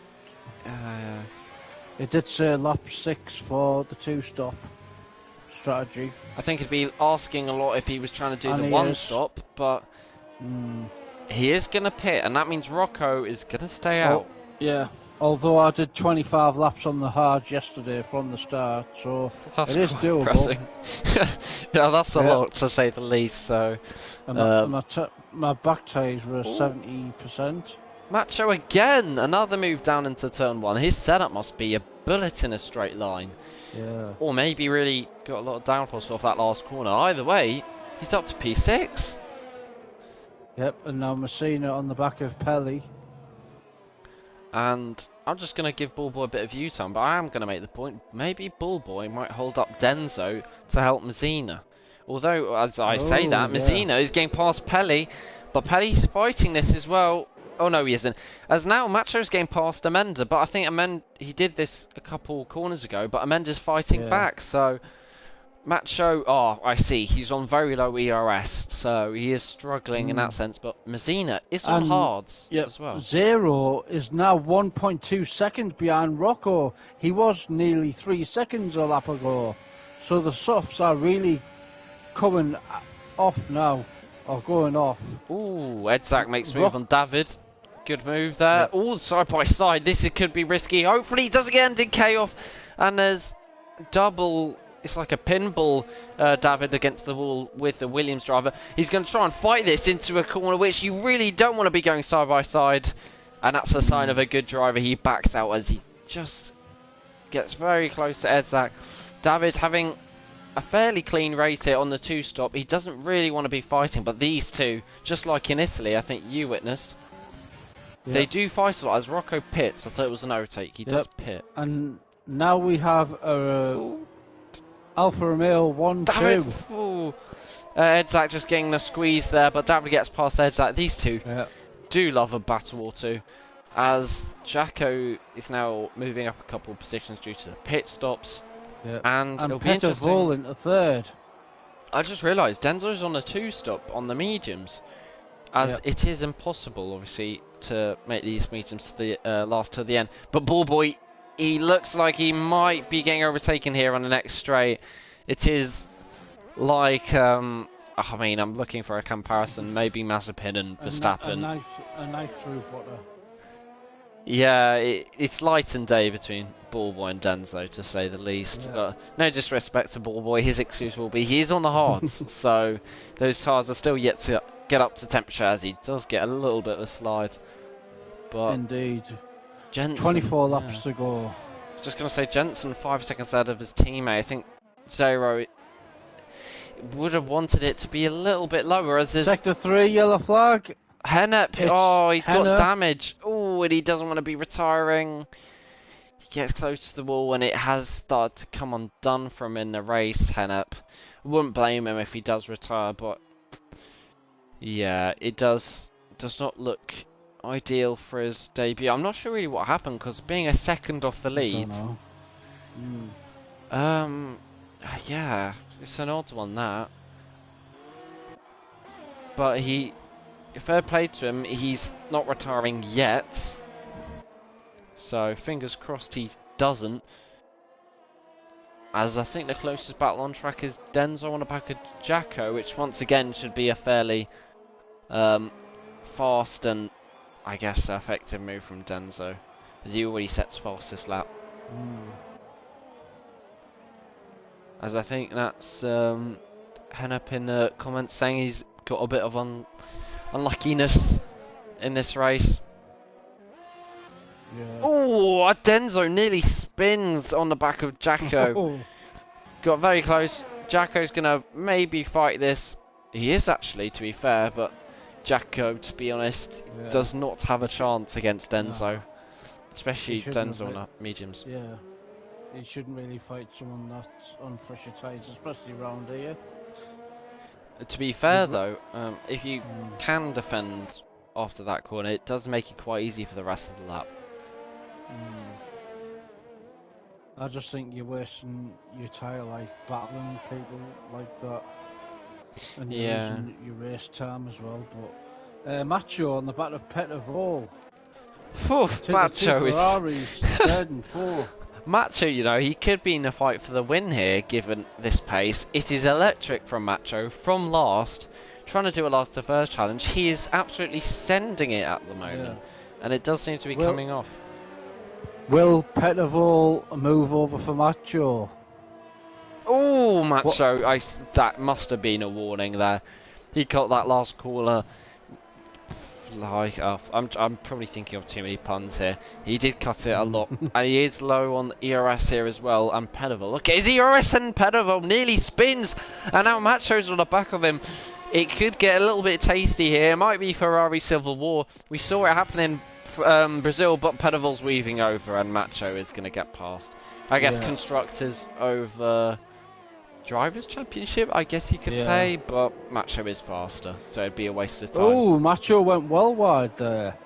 It did say lap 6 for the 2-stop strategy. I think it'd be asking a lot if he was trying to do the 1-stop, but he is going to pit, and that means Rocco is going to stay out. Yeah, although I did 25 laps on the hards yesterday from the start, so it is doable. Yeah, that's a lot to say the least. So. My back tyres were 70%. Macho again, another move down into turn 1. His setup must be a bullet in a straight line. Yeah. Or maybe really got a lot of downforce off that last corner. Either way, he's up to P6. Yep, and now Messina on the back of Pelly. And I'm just going to give Bullboy a bit of U-turn, but I am going to make the point, maybe Bullboy might hold up Denzo to help Messina. Although, as I say that, Messina is getting past Pelly, but Pelly's fighting this as well. Oh no, he isn't. As now, Macho's getting past Amenda, but I think he did this a couple corners ago, but Amenda's fighting back, so... Macho, I see, he's on very low ERS, so he is struggling in that sense, but Messina is on hards as well. Zero is now 1.2 seconds behind Rocco. He was nearly 3 seconds a lap ago. So the softs are really coming off now, or going off. Ooh, Edzak makes move on David. Good move there. All side by side. This could be risky. Hopefully he doesn't get ending chaos. And there's double. It's like a pinball, David against the wall with the Williams driver. He's going to try and fight this into a corner, which you really don't want to be going side by side. And that's a sign of a good driver. He backs out as he just gets very close to Edzak. David having a fairly clean race here on the 2-stop. He doesn't really want to be fighting, but these two, just like in Italy, I think you witnessed, they do fight a lot. As Rocco pits, I thought it was an overtake. He does pit. And now we have a Alfa Romeo 1-2. Edzak just getting the squeeze there, but David gets past Edzak. These two do love a battle or two. As Jacko is now moving up a couple of positions due to the pit stops. And it'll be interesting. Into third. I just realised Denzo's on a 2-stop on the mediums. As it is impossible, obviously, to make these mediums to the last to the end. But Ballboy he looks like he might be getting overtaken here on the next straight. It is like, I mean, I'm looking for a comparison. Maybe Mazepin and Verstappen. A nice throughput. Yeah, it's light and day between Ballboy and Denzo, to say the least. Yeah. But no disrespect to Ballboy, his excuse will be he's on the hards, so those tires are still yet to get up to temperature, as he does get a little bit of a slide. But indeed, Jensen, 24 laps to go. I was just going to say, Jensen 5 seconds ahead of his teammate. I think Zero would have wanted it to be a little bit lower, as this Sector 3 yellow flag. Hennep, It's oh, he's got Hennep. damage. Oh, and he doesn't want to be retiring. He gets close to the wall, and it has started to come undone from in the race, Hennep. Wouldn't blame him if he does retire, but yeah, it does not look ideal for his debut. I'm not sure really what happened, because being a second off the lead, yeah, it's an odd one, that. But fair play to him, he's not retiring yet. So fingers crossed he doesn't. As I think the closest battle on track is Denzo on the back of Jacko, which once again should be a fairly fast and, I guess, effective move from Denzo, as he already sets fastest lap. As I think that's Hennep in the comments saying he's got a bit of unluckiness in this race. Yeah. Oh, Denzo nearly spins on the back of Jacko. Got very close. Jacko's gonna maybe fight this. He is actually, to be fair, but Jacko, to be honest, does not have a chance against Denzo. No. Especially Denzo on the mediums. Yeah. He shouldn't really fight someone that's on fresher tyres, especially around here. To be fair though, if you can defend after that corner, it does make it quite easy for the rest of the lap. I just think you're wasting your tyre life battling people like that. And you're losing your race time as well. But Macho on the back of Petervol. Macho is third and fourth. Macho, you know, he could be in a fight for the win here, given this pace. It is electric from Macho, from last, trying to do a last to first challenge. He is absolutely sending it at the moment, and it does seem to be coming off. Will Petervol move over for Macho? Oh, Macho, that must have been a warning there. He caught that last corner. Like, I'm probably thinking of too many puns here. He did cut it a lot, and he is low on ERS here as well. And Petervol, okay, his ERS and Petervol nearly spins, and now Macho's on the back of him. It could get a little bit tasty here. It might be Ferrari Civil War. We saw it happen in Brazil, but Petervol's weaving over, and Macho is going to get past. I guess constructors over Drivers' Championship, I guess you could say, but Macho is faster, so it'd be a waste of time. Oh, Macho went well wide there.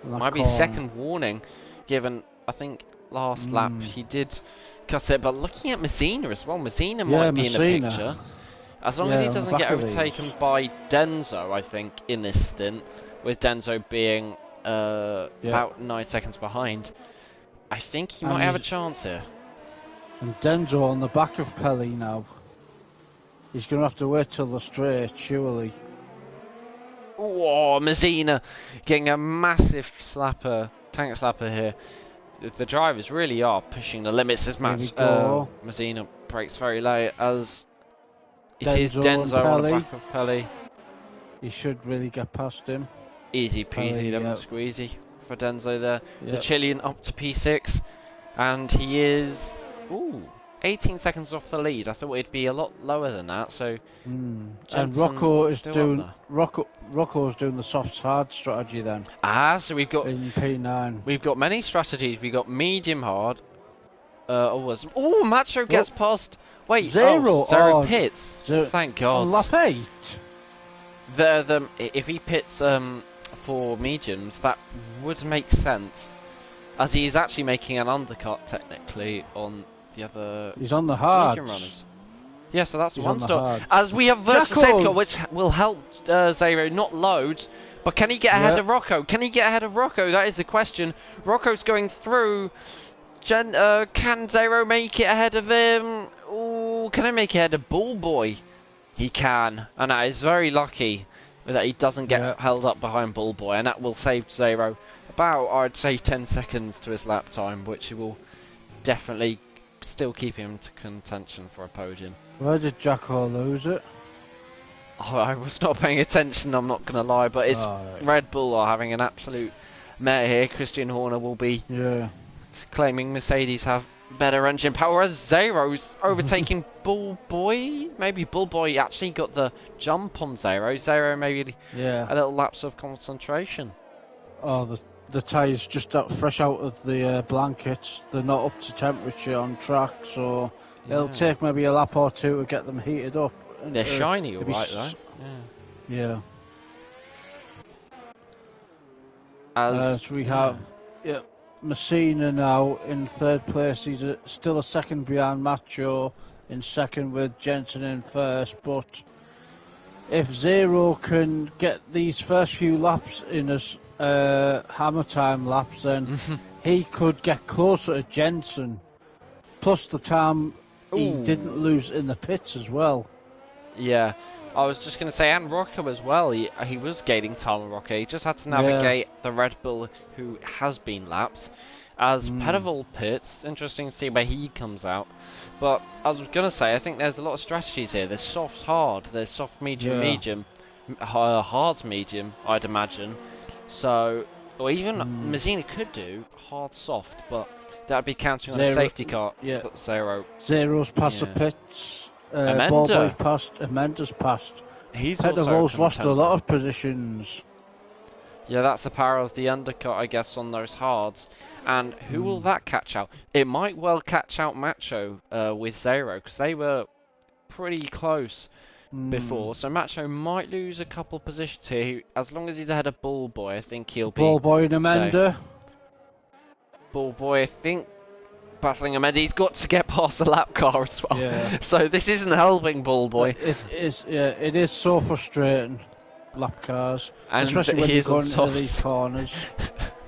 Might be second warning, given, I think, last lap he did cut it, but looking at Messina as well, Messina might be in the picture. As long as he doesn't get overtaken by Denzo, I think, in this stint, with Denzo being about 9 seconds behind, I think he might have a chance here. And Denzo on the back of Pelly now. He's going to have to wait till the straight, surely. Oh, Messina getting a massive tank slapper here. The drivers really are pushing the limits this match. Messina brakes very late as it is Denzo on the back of Pelly. He should really get past him. Easy peasy, lemon squeezy for Denzo there. The Chilean up to P6, and he is 18 seconds off the lead. I thought it'd be a lot lower than that. So, and Rocco's doing the soft hard strategy then. So we've got in P9. We've got many strategies. We've got medium hard. Macho gets past. Wait, Zero pits. Thank God. On lap 8. If he pits for mediums, that would make sense, as he is actually making an undercut technically on the other. He's on the hard runners. Yeah, so that's one stop. As we have virtual safety car, which will help Zero not loads, but can he get ahead of Rocco? Can he get ahead of Rocco? That is the question. Rocco's going through. Can Zero make it ahead of him? Ooh, can I make it ahead of Bull Boy? He can, and that is very lucky that he doesn't get held up behind Bull Boy, and that will save Zero about, I'd say, 10 seconds to his lap time, which will definitely still keep him to contention for a podium. Where did Jacko lose it? Oh, I was not paying attention, I'm not going to lie, but it's Red Bull are having an absolute mare here. Christian Horner will be claiming Mercedes have better engine power as Zero's overtaking Bull Boy. Maybe Bull Boy actually got the jump on Zero. Zero maybe a little lapse of concentration. Oh, the tyres just fresh out of the blankets. They're not up to temperature on track, so it'll take maybe a lap or two to get them heated up. They're shiny alright though. Yeah. As we have Messina now in third place. He's still a second behind Macho, in second with Jensen in first. But if Zero can get these first few laps in as hammer time laps, then he could get closer to Jensen. Plus the time he didn't lose in the pits as well. Yeah, I was just going to say, and Rocco as well, he was gaining time on Rocco. He just had to navigate the Red Bull who has been lapped. As Pedal pits, interesting to see where he comes out. But I was going to say, I think there's a lot of strategies here. There's soft, hard, there's soft, medium, medium, hard, medium, I'd imagine. So, or even Messina could do hard, soft, but that'd be counting on a safety car. Yeah. Zero. Zero's past the pits. Amanda. Amanda's passed. He's Petavo's lost a lot of positions. Yeah, that's the power of the undercut, I guess, on those hards. And who will that catch out? It might well catch out Macho with Zero, because they were pretty close before. So Macho might lose a couple positions here. As long as he's ahead of Bull Boy, I think he'll be Bull Boy and Amanda. safe. Bull Boy, I think, battling Amanda. He's got to get past the lap car as well. Yeah. So this isn't helping Bull Boy. It is so frustrating, lap cars, and especially when you're going into these corners.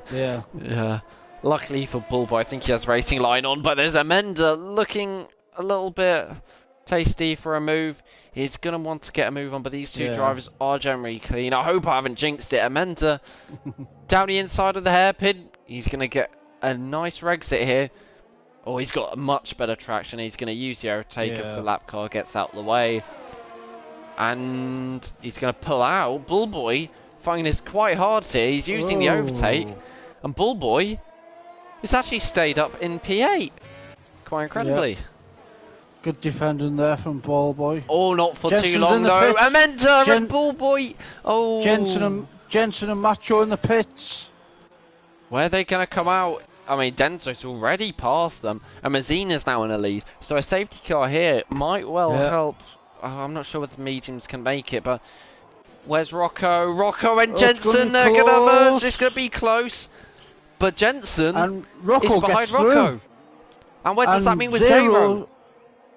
Yeah. Luckily for Bull Boy, I think he has racing line on, but there's Amanda looking a little bit tasty for a move. He's going to want to get a move on, but these two drivers are generally clean. I hope I haven't jinxed it. Amanda down the inside of the hairpin. He's going to get a nice exit here. Oh, he's got a much better traction. He's going to use the overtake as the lap car gets out of the way. And he's going to pull out. Bull Boy finding this quite hard here. He's using the overtake. And Bull Boy has actually stayed up in P8. Quite incredibly. Good defending there from Bull Boy. Oh, not for too long though. Amanda and Bull Boy. Oh. Jensen and Macho in the pits. Where are they going to come out? I mean, Denzo's already past them, and Messina's now in the lead. So a safety car here might well help. I'm not sure whether the mediums can make it, but where's Rocco? Rocco and Jensen, they're going to merge. It's going to be close. But Jensen is behind Rocco. And what does that mean with Zero?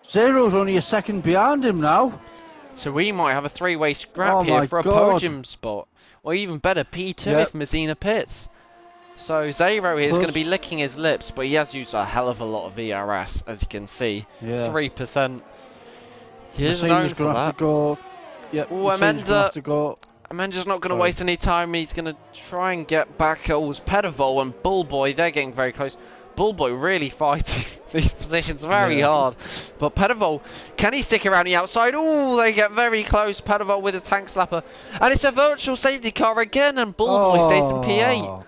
Zero's only a second behind him now. So we might have a three-way scrap here for a podium spot. Or even better, P2 if Messina pits. So Zero here is going to be licking his lips, but he has used a hell of a lot of VRS, as you can see. 3%. He's known for that. Amanda's not going to waste any time. He's going to try and get back. It was Pedavol and Bull Boy. They're getting very close. Bull Boy really fighting these positions very hard. But Pedavol, can he stick around the outside? Oh, they get very close. Pedavol with a tank slapper. And it's a virtual safety car again, and Bull Boy stays in P8.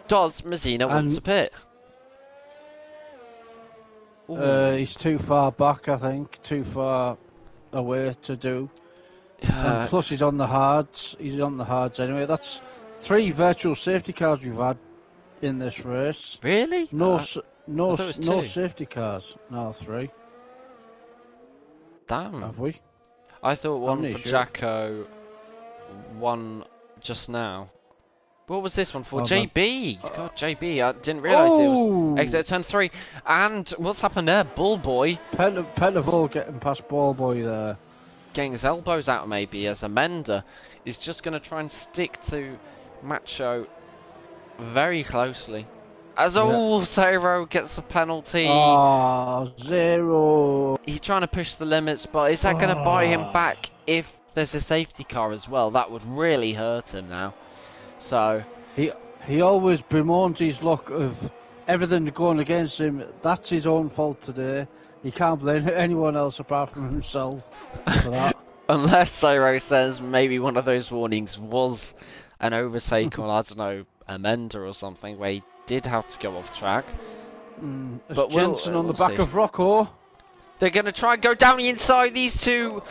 Does Messina want to pit? He's too far back, I think. Too far away to do. And plus he's on the hards. He's on the hards anyway. That's 3 virtual safety cars we've had in this race. Really? No safety cars. No, 3. Damn. Have we? I thought one for Jacko, one just now. What was this one for? JB! God, JB, I didn't realise it was exit turn 3. And what's happened there? Bull Boy. Petavol getting past Bull Boy there. Getting his elbows out maybe, as Amanda is just going to try and stick to Macho very closely. As all Zero gets a penalty. Oh, 0. He's trying to push the limits, but is that going to buy him back if there's a safety car as well? That would really hurt him now. So he always bemoans his luck of everything going against him. That's his own fault today. He can't blame anyone else apart from himself for that. Unless Zero says maybe one of those warnings was an overtake or, I don't know, a mender or something where he did have to go off track. But Jensen on the back of Rocco. They're going to try and go down the inside, these two.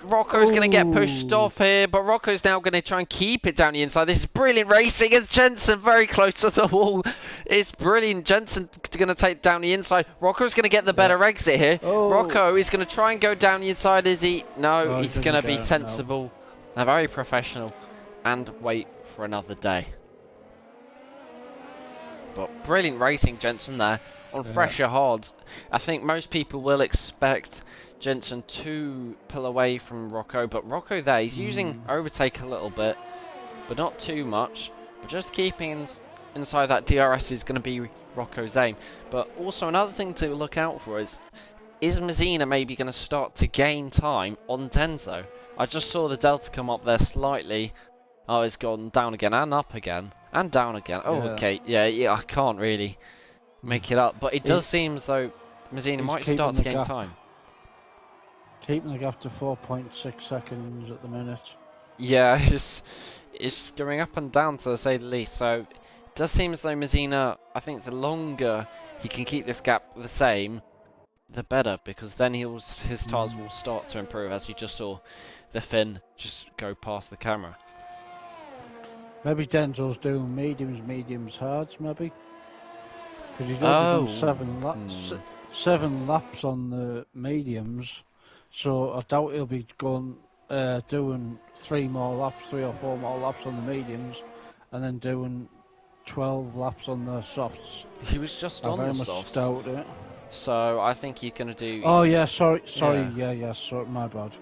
Rocco's going to get pushed off here, but Rocco's now going to try and keep it down the inside. This is brilliant racing as Jensen very close to the wall. It's brilliant. Jensen going to take down the inside. Rocco's going to get the better exit here. Rocco is going to try and go down the inside. Is he? No, he's going to be sensible and very professional and wait for another day. But brilliant racing, Jensen there on fresher hards. I think most people will expect Jensen to pull away from Rocco, but Rocco there, he's using overtake a little bit, but not too much. But just keeping inside that DRS is going to be Rocco's aim. But also another thing to look out for is Mazina maybe going to start to gain time on Denso? I just saw the delta come up there slightly. Oh, it's gone down again and up again and down again. Oh, okay, yeah, I can't really make it up, but it does seem as though Mazina might start to gain time. Keeping the gap to 4.6 seconds at the minute. Yeah, it's going up and down to say the least. So it does seem as though Mazina, I think the longer he can keep this gap the same, the better, because then his tires will start to improve, as you just saw the fin just go past the camera. Maybe Denzel's doing mediums, hards, maybe. Because he's only done 7 laps on the mediums. So I doubt he'll be doing 3 or 4 more laps on the mediums, and then doing 12 laps on the softs. He was just on the softs. Doubt it. So I think he's going to do. Oh yeah, sorry, sorry, my bad.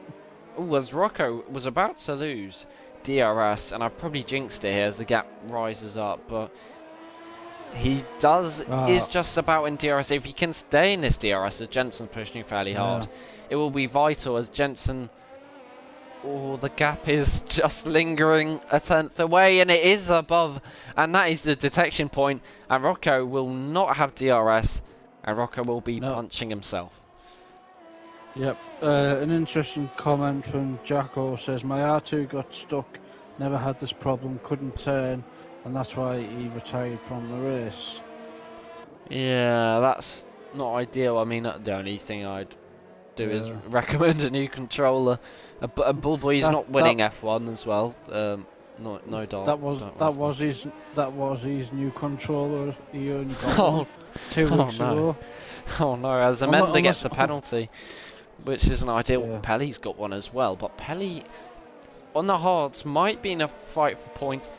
Oh, as Rocco was about to lose DRS, and I probably jinxed it here as the gap rises up, but he is just about in DRS. If he can stay in this DRS as Jensen's pushing fairly hard, it will be vital as Jensen. Oh, the gap is just lingering a tenth away, and it is above, and that is the detection point, and Rocco will not have DRS, and Rocco will be punching himself. Yep, an interesting comment from Jacko says, my R2 got stuck, never had this problem, couldn't turn, and that's why he retired from the race. Yeah, that's not ideal. I mean, the only thing I'd do is recommend a new controller. A Bullboy is not winning F1 as well. No doubt. That was his new controller. He only got 2 weeks ago. Oh no! As Amanda gets a penalty, which isn't ideal. Pelly's got one as well, but Pelly on the hards might be in a fight for points.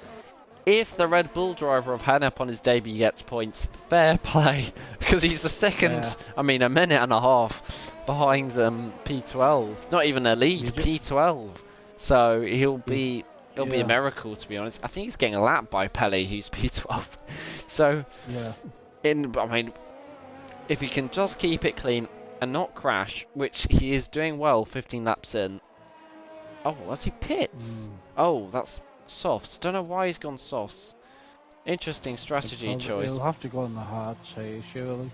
If the Red Bull driver of Hennep on his debut gets points, fair play, because he's the second. I mean, a minute and a half behind P12. Not even a lead, P12. So he'll be a miracle, to be honest. I think he's getting a lap by Pelly, who's P12. So I mean, if he can just keep it clean and not crash, which he is doing well, 15 laps in. Oh, as he pits. Oh, that's softs. Don't know why he's gone softs. Interesting strategy choice. He'll have to go on the hards here, surely.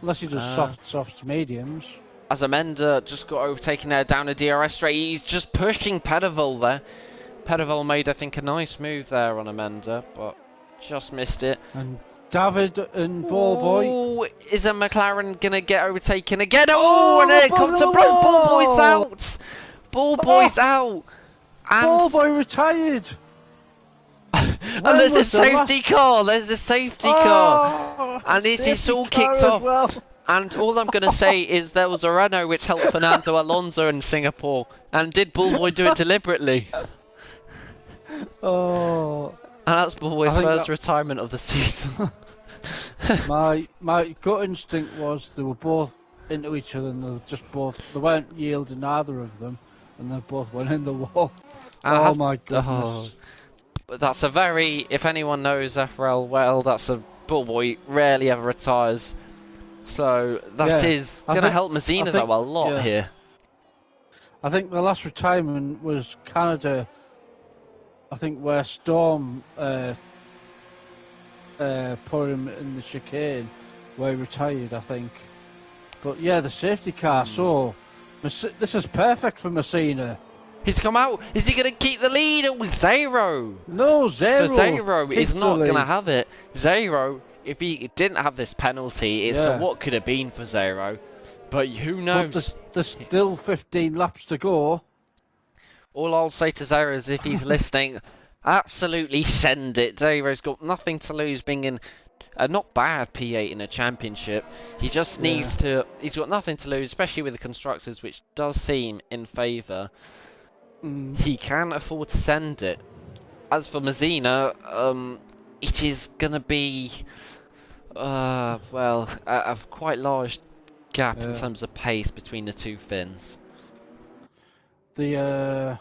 Unless he does softs, mediums. As Amanda just got overtaken there down a DRS straight, he's just pushing Pedivol there. Pedivol made, I think, a nice move there on Amanda, but just missed it. And David and Ballboy. Oh, is a McLaren going to get overtaken again? Oh, and then it comes to Ballboy's out. Ballboy's out. And Ballboy retired. And there's a safety car. There's a safety car. And it's all kicked off. Well. And all I'm going to say is there was a Renault which helped Fernando Alonso in Singapore. And did Ballboy do it deliberately? Oh. And that's Ballboy's first retirement of the season. my gut instinct was they were both into each other and they weren't yielding either of them, and they both went in the wall. My goodness. But that's a very, if anyone knows FRL well, that's a Bullboy rarely ever retires. So that is going to help Mazina though a lot here. I think the last retirement was Canada. I think where Storm put him in the chicane, where he retired, I think. But yeah, the safety car. So this is perfect for Messina. He's come out. Is he going to keep the lead? It was Zero. No, Zero. So Zero is not going to have it. Zero, if he didn't have this penalty, it's what could have been for Zero. But who knows? But there's still 15 laps to go. All I'll say to Zero is if he's listening, absolutely send it. Zero's got nothing to lose being in a not bad P8 in a championship. He just needs to... He's got nothing to lose, especially with the constructors, which does seem in favour. He can afford to send it. As for Mazina, it is going to be, well, a quite large gap in terms of pace between the two Finns. The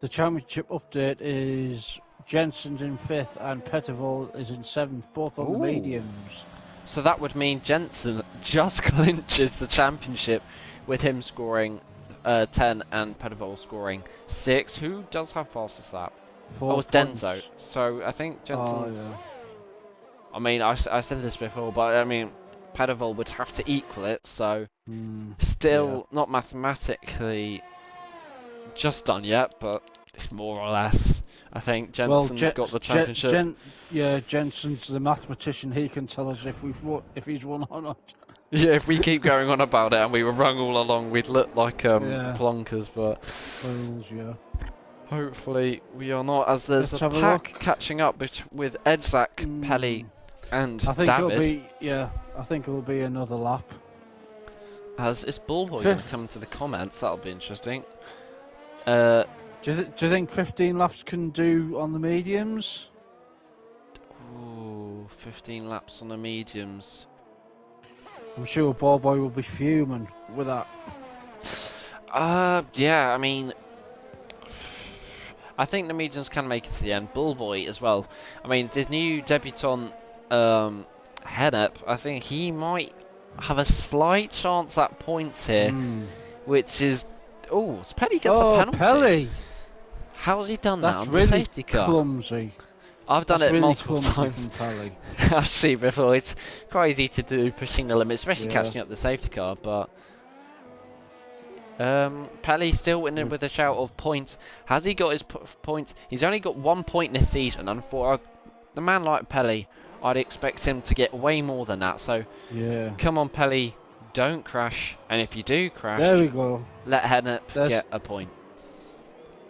championship update is Jensen's in 5th and Petterville is in 7th, both on the mediums. So that would mean Jensen just clinches the championship with him scoring 10 and Petterville scoring 6. Who does have fastest lap? Oh, it's Denzo. So I think Jensen's... I mean, I said this before, but I mean, Petterville would have to equal it, so still not mathematically just done yet, but it's more or less. I think Jensen's got the championship. Jensen's the mathematician. He can tell us if he's won or not. Yeah, if we keep going on about it and we were wrong all along, we'd look like plonkers, but hopefully we are not, as there's a pack catching up with Edzak, Pelly and David. I think it'll be another lap. As is Bullboy going to come to the comments, that'll be interesting. Do you think 15 laps can do on the mediums? Ooh, 15 laps on the mediums. I'm sure Bullboy will be fuming with that. Yeah, I mean, I think the mediums can make it to the end. Bullboy as well. I mean, the new debutant Hennep, I think he might have a slight chance at points here, which is... Oh, so Pelly gets a penalty. Pelly! How's he done that on really the safety car? Clumsy. I've done it really multiple times. I've seen before. It's quite easy to do, pushing the limit, especially catching up the safety car. But Pelly still winning with a shout of points. Has he got his points? He's only got 1 point this season, and for the man like Pelly, I'd expect him to get way more than that. So come on, Pelly, don't crash. And if you do crash, there we go. Let Hennep get a point.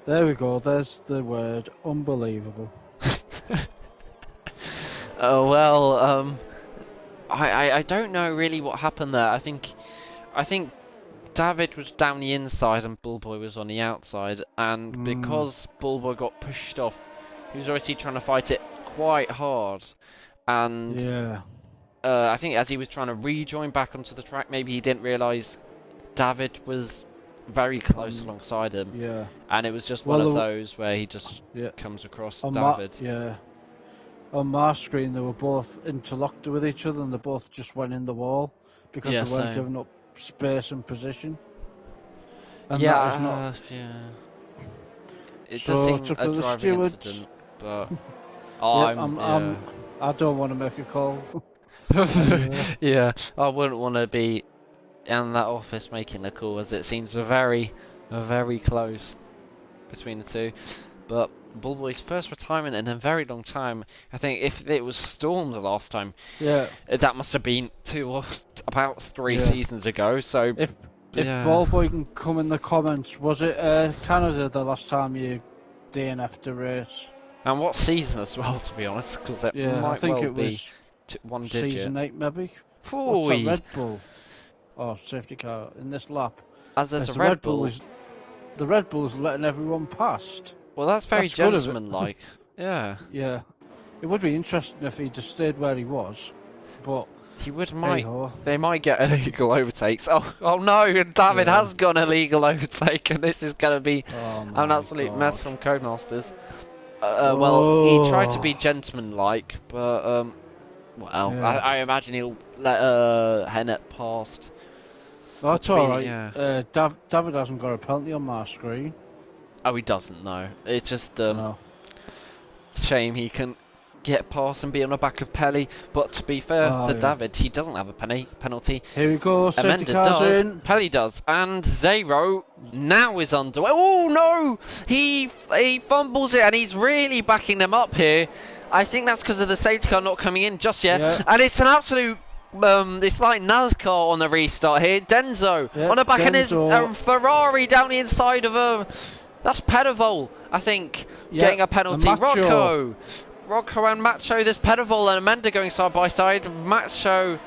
There we go. There's the word. Unbelievable. Oh well, I don't know really what happened there. I think David was down the inside and Bullboy was on the outside, and because Bullboy got pushed off, he was obviously trying to fight it quite hard, and I think as he was trying to rejoin back onto the track, maybe he didn't realise David was very close alongside him, and it was just one of those where he just comes across David. On my screen, they were both interlocked with each other, and they both just went in the wall because they weren't giving up space and position. And that is not... It does seem a driving incident, but I don't want to make a call. Yeah, I wouldn't want to be in that office making a call, as it seems very close between the two. But Bullboy's first retirement in a very long time. I think if it was Storm the last time, that must have been about 3 seasons ago. So if Bullboy can come in the comments, was it Canada the last time you DNF'd a race? And what season as well, to be honest, because it might be one digit. Season 8 maybe. What's that Red Bull? Oh, safety car in this lap. As there's a Red Bull. The Red Bull's letting everyone past. Well, that's very gentlemanlike. Yeah. Yeah. It would be interesting if he just stayed where he was, but he they might get illegal overtakes. Oh no! David has got an illegal overtake, and this is going to be an absolute mess from Codemasters. Well, he tried to be gentlemanlike, but Well, Yeah. I imagine he'll let Hennett past. That's alright. Yeah. David hasn't got a penalty on my screen. Oh, he doesn't, no. It's just No. shame he can get past and be on the back of Pelly. But to be fair to David, he doesn't have a penalty. Here we go, safety Amenda car's does, in. Pelly does, and Zero now is underway. Oh no! He fumbles it, and he's really backing them up here. I think that's because of the safety car not coming in just yet. Yeah. And it's an absolute it's like NASCAR on the restart here. Denzo on the back of his Ferrari down the inside of a. That's Pedivol, I think, getting a penalty. Rocco and Macho. There's Pedivol and Amanda going side by side. Macho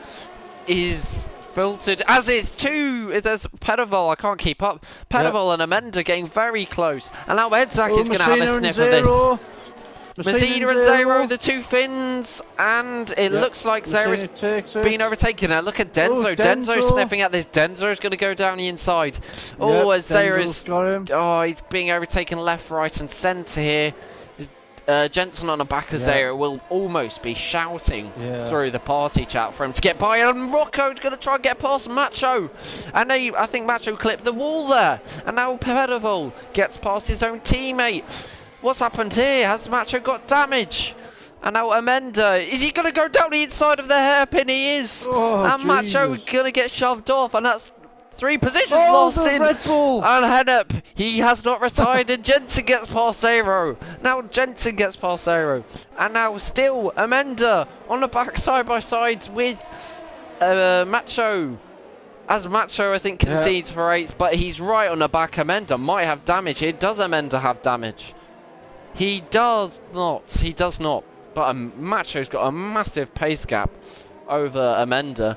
is filtered, as is there's Pedivol. I can't keep up. Pedivol and Amanda getting very close. And now Edzak is going to have a sniff of this. Messina and Zero, the two Finns, and it looks like Zero's been overtaken. Now look at Denzo. Denzo sniffing at this. Denzo's going to go down the inside. As Zero's he's being overtaken left, right, and centre here. Jensen on the back of Zero will almost be shouting through the party chat for him to get by, and Rocco's going to try and get past Macho, and I think Macho clipped the wall there, and now Pedivol gets past his own teammate. What's happened here? Has Macho got damage? And now Amenda, is he going to go down the inside of the hairpin? He is. And Macho going to get shoved off, and that's 3 positions lost in. Red Bull. And Hennep, he has not retired, and Jensen gets past Zero. Now Jensen gets past Zero. And now still Amenda on the back side by side with Macho. As Macho, I think, concedes for 8th, but he's right on the back. Amenda might have damage here. Does Amenda have damage? He does not. He does not. But Macho's got a massive pace gap over Amenda.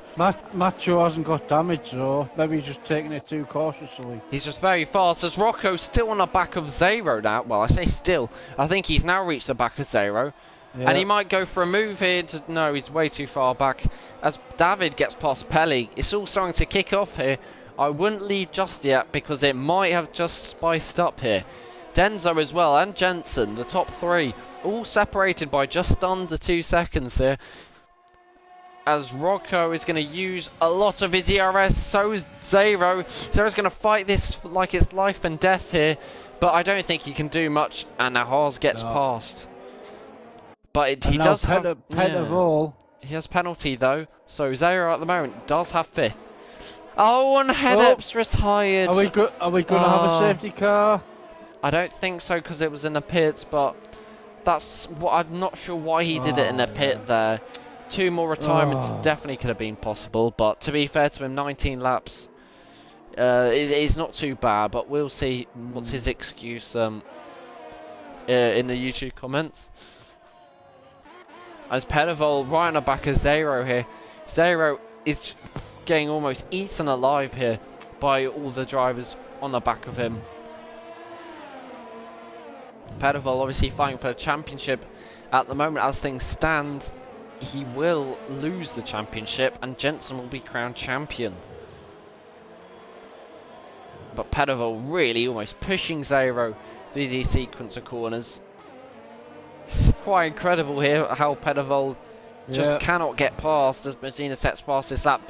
Macho hasn't got damage though. Maybe he's just taking it too cautiously. He's just very fast. As Rocco's still on the back of Zero now. Well, I say still. I think he's now reached the back of Zero. And he might go for a move here. No, he's way too far back. As David gets past Pelly, it's all starting to kick off here. I wouldn't leave just yet because it might have just spiced up here. Denzo as well, and Jensen, the top 3, all separated by just under 2 seconds here. As Rocco is going to use a lot of his ERS, so is Zero. Zero's going to fight this like it's life and death here, but I don't think he can do much, and now Haas gets past. But he does have... He has penalty though, so Zero at the moment does have 5th. Oh, and Hennep's retired. Are we going to have a safety car? I don't think so because it was in the pits, but that's what I'm not sure why he did it in the pit there. 2 more retirements definitely could have been possible, but to be fair to him, 19 laps is not too bad, but we'll see what's his excuse in the YouTube comments. As Pedivol right on the back of Zero here. Zero is getting almost eaten alive here by all the drivers on the back of him. Pedivol obviously fighting for a championship at the moment. As things stand, he will lose the championship and Jensen will be crowned champion. But Pedivol really almost pushing Zero through these sequence of corners. It's quite incredible here how Pedivol just cannot get past as Messina sets past this lap.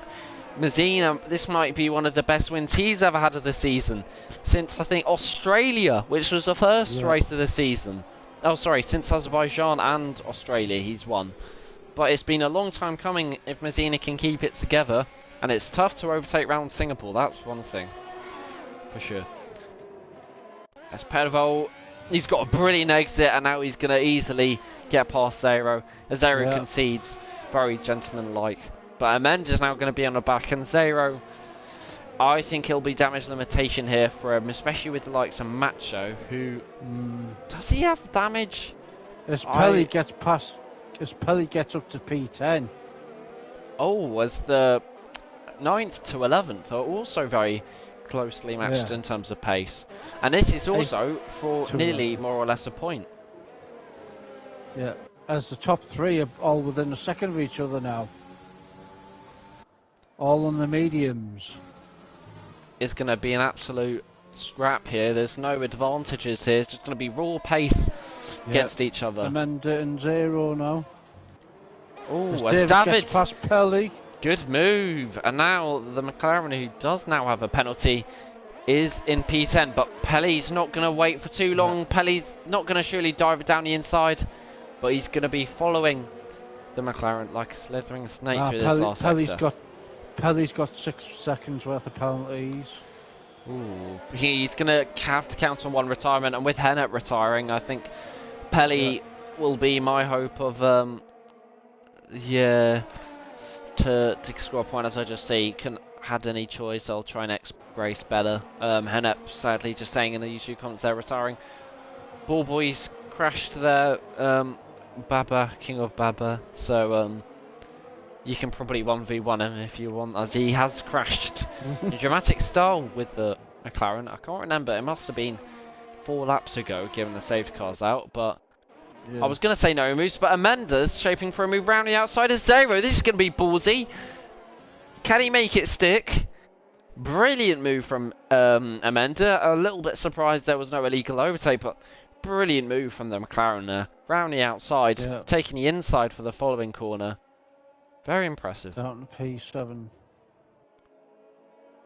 Messina, this might be one of the best wins he's ever had of the season since I think Australia, which was the first race of the season. Oh sorry, since Azerbaijan and Australia he's won. But it's been a long time coming if Messina can keep it together, and it's tough to overtake round Singapore, that's one thing for sure. As Pedivol, he's got a brilliant exit and now he's going to easily get past Zero as Zero concedes, very gentleman-like. But Amenda's now going to be on the back, and Zero, I think he'll be damage limitation here for him, especially with the likes of Macho, who... Does he have damage? As Pelly gets past... As Pelly gets up to P10. Oh, as the 9th to 11th are also very closely matched in terms of pace. And this is also for nearly more or less a point. Yeah, as the top 3 are all within a second of each other now. All on the mediums. It's going to be an absolute scrap here. There's no advantages here. It's just going to be raw pace against each other. Amanda and Zero now. Oh, as as David gets past Pelly. Good move. And now the McLaren, who does now have a penalty, is in P10. But Pelly's not going to wait for too long. Pelly's not going to surely dive down the inside. But he's going to be following the McLaren like a slithering snake through this last sector. Pelly's got 6 seconds worth of penalties. Ooh, he's going to have to count on one retirement. And with Hennett retiring, I think Pelly will be my hope of, to score a point. As I just say, he couldn't had any choice. I'll try next race better. Hennett sadly just saying in the YouTube comments they're retiring. Ball Boys crashed there. Baba, King of Baba. So you can probably 1v1 him if you want, as he has crashed. A dramatic style with the McLaren. I can't remember. It must have been 4 laps ago, given the safety cars out, but. Yeah. I was going to say no moves, but Amanda's shaping for a move round the outside of Zero. This is going to be ballsy. Can he make it stick? Brilliant move from Amanda. A little bit surprised there was no illegal overtake, but brilliant move from the McLaren there. Round the outside, taking the inside for the following corner. Very impressive. Down to P7.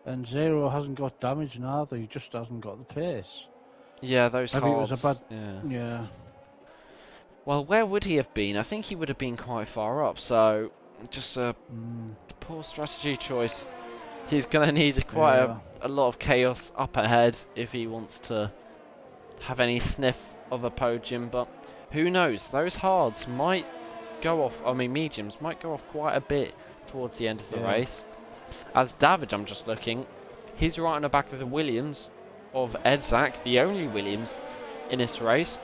And Zero hasn't got damage neither, he just hasn't got the pace. Yeah, those Maybe hards. It was a bad... Yeah. Well, where would he have been? I think he would have been quite far up, so just a poor strategy choice. He's going to need quite a lot of chaos up ahead if he wants to have any sniff of a podium, but who knows? Those hards might go off, mediums might go off quite a bit towards the end of the race. As David, I'm just looking, he's right on the back of the Williams of Edzak, the only Williams in this race.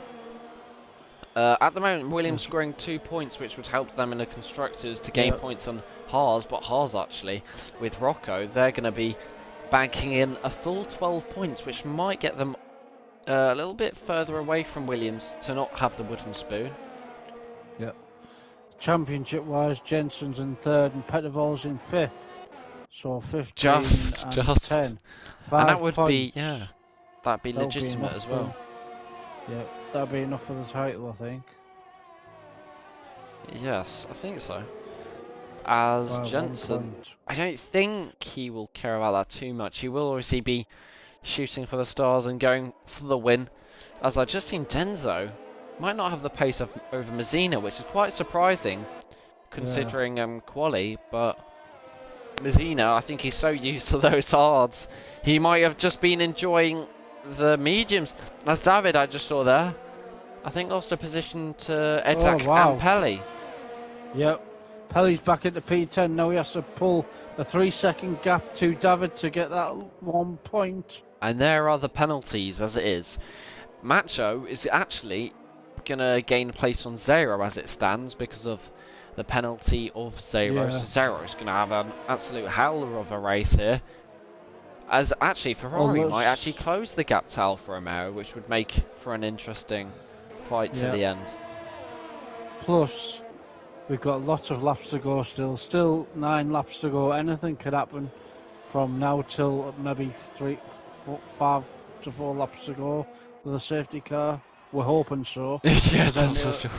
At the moment, Williams scoring 2 points, which would help them in the Constructors to gain points on Haas, but Haas actually, with Rocco, they're going to be banking in a full 12 points, which might get them a little bit further away from Williams to not have the wooden spoon. Yep. Championship-wise, Jensen's in 3rd and Pettivol's in 5th. So 15 just and 10. And that would points. Be, that'd be legitimate as well. Yeah, that'd be enough for the title, I think. Yes, I think so. As Jensen, I don't think he will care about that too much. He will obviously be shooting for the stars and going for the win. As I've just seen Denzo might not have the pace of over Mazzina, which is quite surprising considering quali, but Mazzina, I think he's so used to those hards, he might have just been enjoying the mediums. As David, I just saw there, I think lost a position to Edzak and Pelly. Yep, Pelly's back into P10 now. He has to pull a 3-second gap to David to get that 1 point. And there are the penalties as it is. Macho is actually going to gain place on Zero as it stands because of the penalty of Zero. So Zero is going to have an absolute howler of a race here. As actually Ferrari might actually close the gap to Alfa Romeo, which would make for an interesting fight to the end. Plus, we've got lots of laps to go still. Still 9 laps to go. Anything could happen from now till maybe 5 to 4 laps to go with a safety car. We're hoping so. Yeah, that's for sure.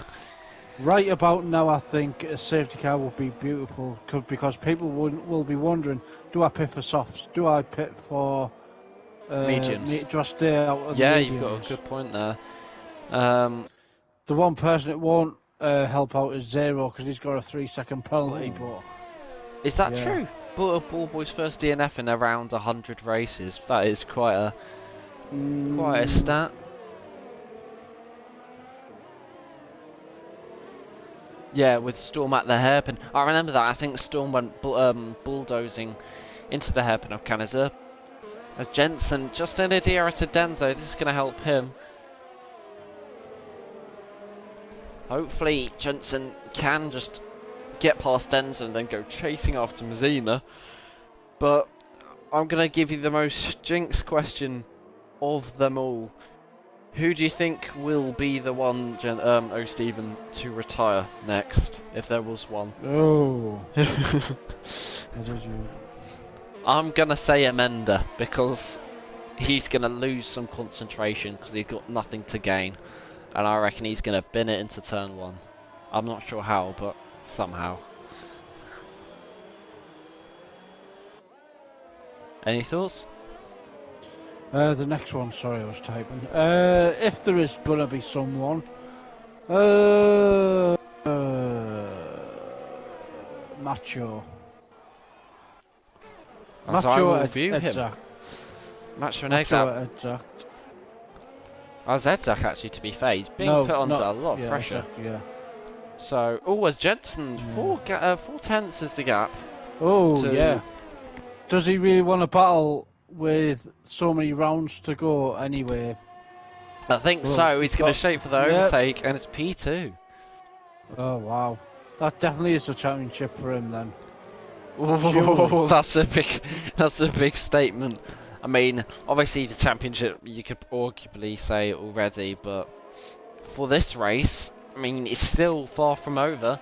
Right about now, I think a safety car will be beautiful because people will be wondering, do I pit for softs? Do I pit for mediums? Just stay out of mediums? You've got a good point there. The one person it won't help out is Zero because he's got a 3-second penalty. But is that true? Ball Boy's first DNF in around 100 races. That is quite a stat. Yeah, with Storm at the hairpin. I remember that. I think Storm went bulldozing into the hairpin of Canada. As Jensen just in a DRS to Denzo. This is going to help him. Hopefully Jensen can just get past Denzo and then go chasing after Mazzina. But I'm going to give you the most jinx question of them all. Who do you think will be the one, Stephen, to retire next, if there was one? Oh. I'm going to say Amanda, because he's going to lose some concentration, because he's got nothing to gain. And I reckon he's going to bin it into turn 1. I'm not sure how, but somehow. Any thoughts? The next one, sorry, I was typing. If there is gonna be someone, Macho. As I will view him. Macho and Edzak. As Edzak, actually, to be fair, he's being put under a lot of pressure. Edzak, yeah. So, as Jensen, 4 tenths is the gap. Oh, yeah. Does he really want to battle with so many rounds to go anyway? I think so. He's going to shape for the overtake, and it's P2. Oh, wow. That definitely is a championship for him then. Oh, that's a big statement. I mean, obviously the championship you could arguably say already, but for this race, I mean, it's still far from over.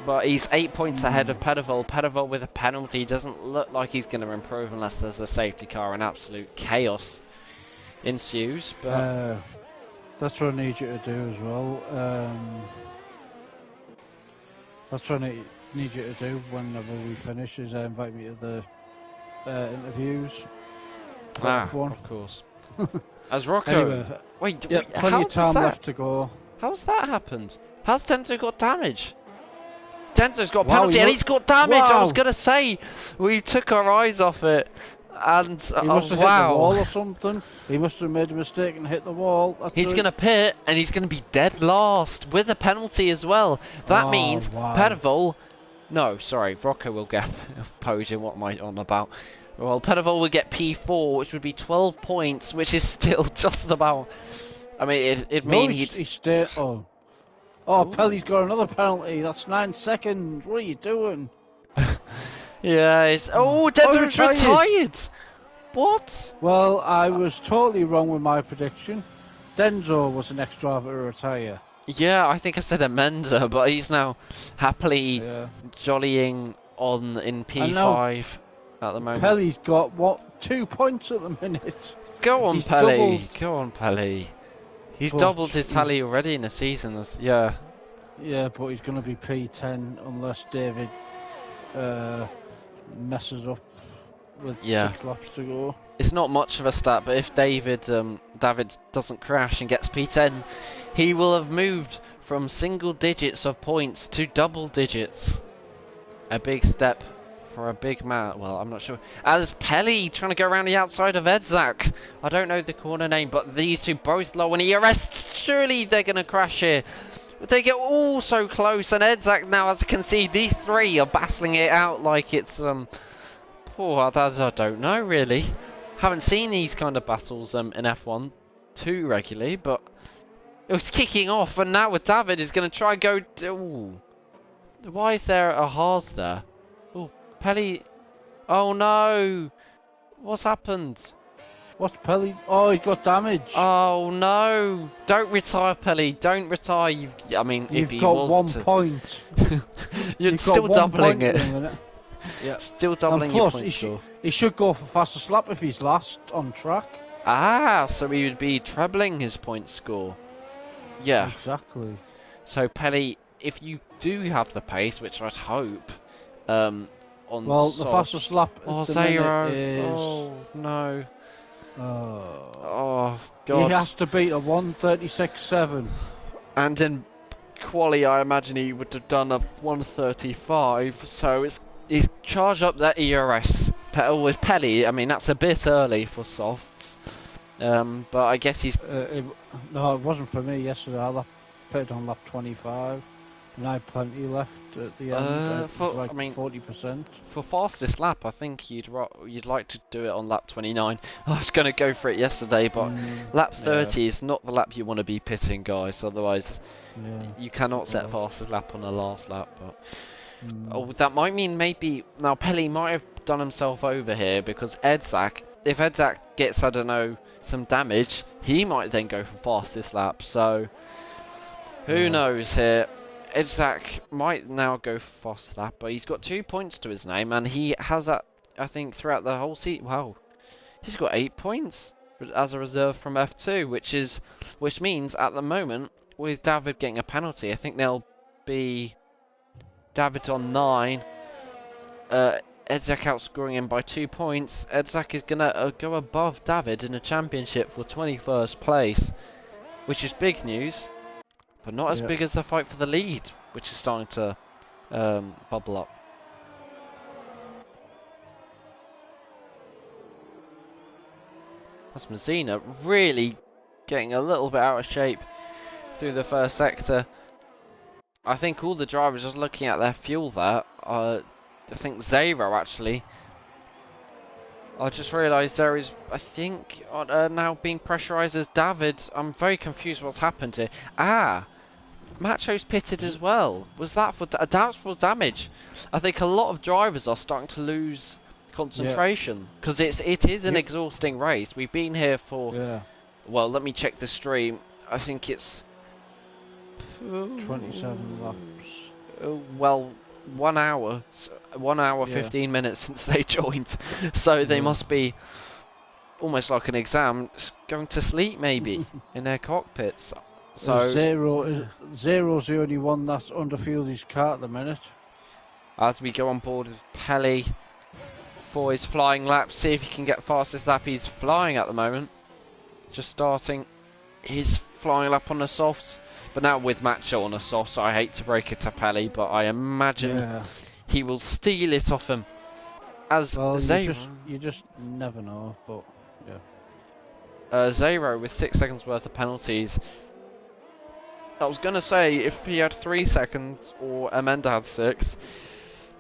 But he's 8 points ahead of Pedevol. Pedevol with a penalty doesn't look like he's going to improve unless there's a safety car and absolute chaos ensues. But that's what I need you to do as well. That's what I need you to do whenever we finish, is invite me to the interviews. Of course. As Rocco... Anyway, wait, plenty of time left to go. How's that happened? How's Denzo got damage? Denzo's got a penalty and he's got damage! I was going to say, we took our eyes off it. And, he must have hit the wall or something. He must have made a mistake and hit the wall. He's going to pit, and he's going to be dead last, with a penalty as well. That means Pedevol... No, sorry, Rocco will get podium, what am I on about? Well, Pedevol will get P4, which would be 12 points, which is still just about... I mean, it'd mean he'd... Pelly's got another penalty. That's 9 seconds. What are you doing? Yeah, it's... Oh, Denzo's retired! What? Well, I was totally wrong with my prediction. Denzo was the next driver to retire. Yeah, I think I said Amenza, but he's now happily jollying on in P5 at the moment. Pelly's got, 2 points at the minute? Go on, Pelly. Go on, Pelly. He's doubled his tally already in the season. Yeah, but he's going to be P10 unless David messes up with 6 laps to go. It's not much of a stat, but if David doesn't crash and gets P10, he will have moved from single digits of points to double digits. A big step for a big man. Well, I'm not sure. As Pelly trying to go around the outside of Edzak. I don't know the corner name, but these two both low and he arrests. Surely they're going to crash here. They get all so close, and Edzak now, as you can see, these three are battling it out like it's I don't know really. Haven't seen these kind of battles in F1 too regularly, but it was kicking off, and now with David is going to try and go. Ooh. Why is there a Haas there? Oh, Pelly. Oh no! What's happened? What's Pelly? Oh, he got damage. Oh no! Don't retire, Pelly. Don't retire. You've got 1 point. You're still doubling it. Yeah. Still doubling your point score. He should go for fastest lap if he's last on track. Ah, so he would be trebling his point score. Yeah. Exactly. So Pelly, if you do have the pace, which I'd hope, the fastest lap at the minute is... Oh no. Oh God. He has to beat a 1:36.7. And in quali, I imagine he would have done a 1:35. So he's charged up that ERS with Pelly. I mean, that's a bit early for softs. But I guess he's... no, it wasn't for me yesterday. I pitted on lap 25. And I had plenty left at the end. 40%. For fastest lap, I think you'd like to do it on lap 29. I was going to go for it yesterday, but lap 30 is not the lap you want to be pitting, guys. Otherwise, you cannot set fastest lap on the last lap. But that might mean maybe... Now, Pelly might have done himself over here because Edzak, if Edzak gets, I don't know, some damage, he might then go for fastest lap. So, who knows here? Edzak might now go for fastest lap, but he's got 2 points to his name, and he has that, I think, throughout the whole season. Wow, he's got 8 points as a reserve from F2, which means at the moment, with David getting a penalty, I think there'll be David on 9. Edzak outscoring him by 2 points. Edzak is going to go above David in the championship for 21st place, which is big news, but not as big as the fight for the lead, which is starting to bubble up. That's Messina really getting a little bit out of shape through the first sector. I think all the drivers just looking at their fuel there. I think Zero actually. I just realised there is, I think, now being pressurised as David. I'm very confused what's happened here. Ah, Macho's pitted as well. Was that for doubtful damage? I think a lot of drivers are starting to lose concentration because it is an exhausting race. We've been here for well, let me check the stream. I think it's 27 laps. Well, 1 hour, 1 hour 15 minutes since they joined, so they must be almost like an exam, going to sleep maybe in their cockpits. So Zero's the only one that's underfueled his car at the minute. As we go on board with Pelly for his flying lap, see if he can get fastest lap. He's flying at the moment, just starting his flying lap on the softs. But now with Macho on the soft, so I hate to break it to Pelly, but I imagine he will steal it off him. As you just never know, but Zero with 6 seconds worth of penalties. I was going to say, if he had 3 seconds, or Amanda had 6,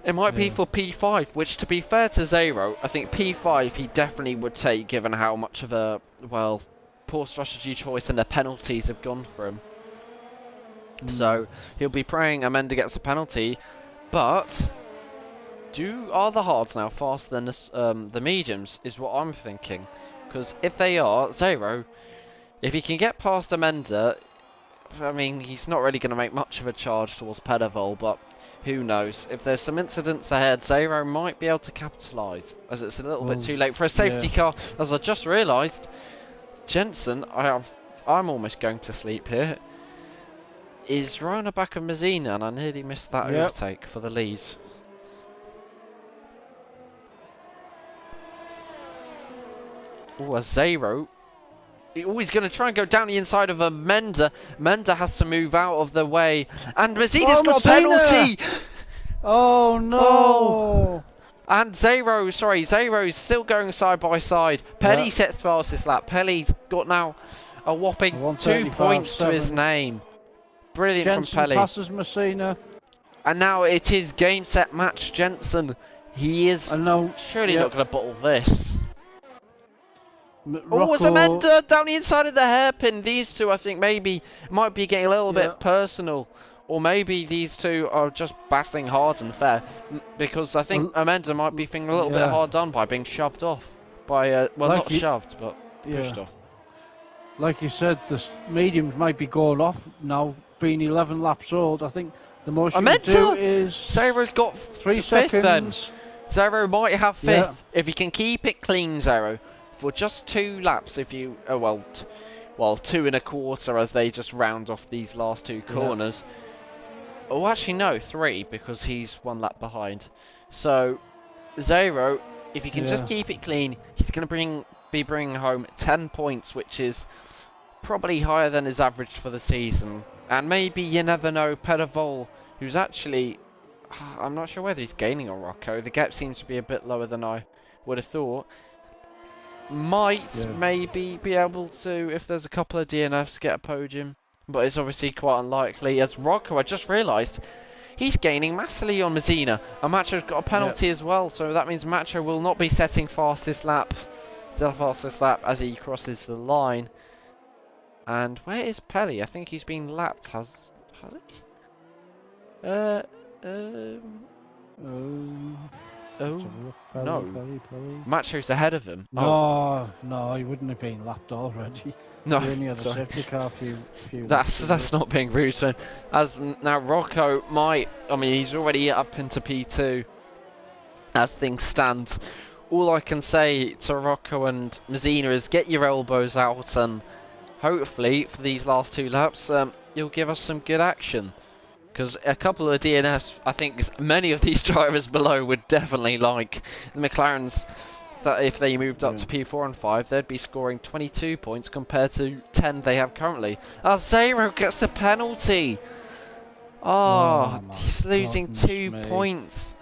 it might be for P5, which, to be fair to Zero, I think P5 he definitely would take, given how much of a, well, poor strategy choice and the penalties have gone for him. So he'll be praying Amanda gets a penalty, but are the hards now faster than the mediums is what I'm thinking, because if they are, Zero, if he can get past Amanda, I mean he's not really going to make much of a charge towards Pedivol, but who knows, if there's some incidents ahead, Zero might be able to capitalise, as it's a little bit too late for a safety car. As I just realised, Jensen, I'm almost going to sleep here, is right on the back of Messina, and I nearly missed that overtake for the lead. Oh, a Zero. Oh, he's going to try and go down the inside of a Menda. Menda has to move out of the way, and Messina's got a penalty! Oh no! Oh. And Zero's still going side by side. Pelly sets fastest lap. Pelly's got now a whopping 2 points to his name. Brilliant Jensen from Pelly. Passes Messina. And now it is game, set, match. Jensen. He is surely not going to bottle this. Oh, was Amanda down the inside of the hairpin? These two, I think, maybe might be getting a little bit personal. Or maybe these two are just battling hard and fair. Because I think Amanda might be feeling a little bit hard done by being shoved off. By, well, not shoved, but pushed off. Like you said, the mediums might be going off now, being 11 laps old. I think the most you can do is... Zero's got 3 seconds. Then. Zero might have 5th. If he can keep it clean, Zero, for just 2 laps, if you... well, 2 1/4 as they just round off these last 2 corners. Oh, actually no, 3, because he's 1 lap behind. So, Zero, if he can just keep it clean, he's going to be bringing home 10 points, which is probably higher than his average for the season. And maybe, you never know, Pedivol, who's actually, I'm not sure whether he's gaining on Rocco. The gap seems to be a bit lower than I would have thought. Might maybe be able to, if there's a couple of DNFs, get a podium. But it's obviously quite unlikely, as Rocco, I just realised, he's gaining massively on Messina. And Macho's got a penalty as well, so that means Macho will not be setting fastest lap as he crosses the line. And where is Pelly? I think he's been lapped, has he? No. Macho's ahead of him. No, he wouldn't have been lapped already. No, he only had a safety car few that's not being rude to him. As now Rocco might, I mean, he's already up into P2 as things stand. All I can say to Rocco and Messina is get your elbows out, and hopefully for these last 2 laps you'll give us some good action. Because a couple of DNFs, I think many of these drivers below would definitely like the McLarens. That if they moved up to P4 and 5, they'd be scoring 22 points compared to 10 they have currently. Oh, Zero gets a penalty. Oh, he's losing 2 points.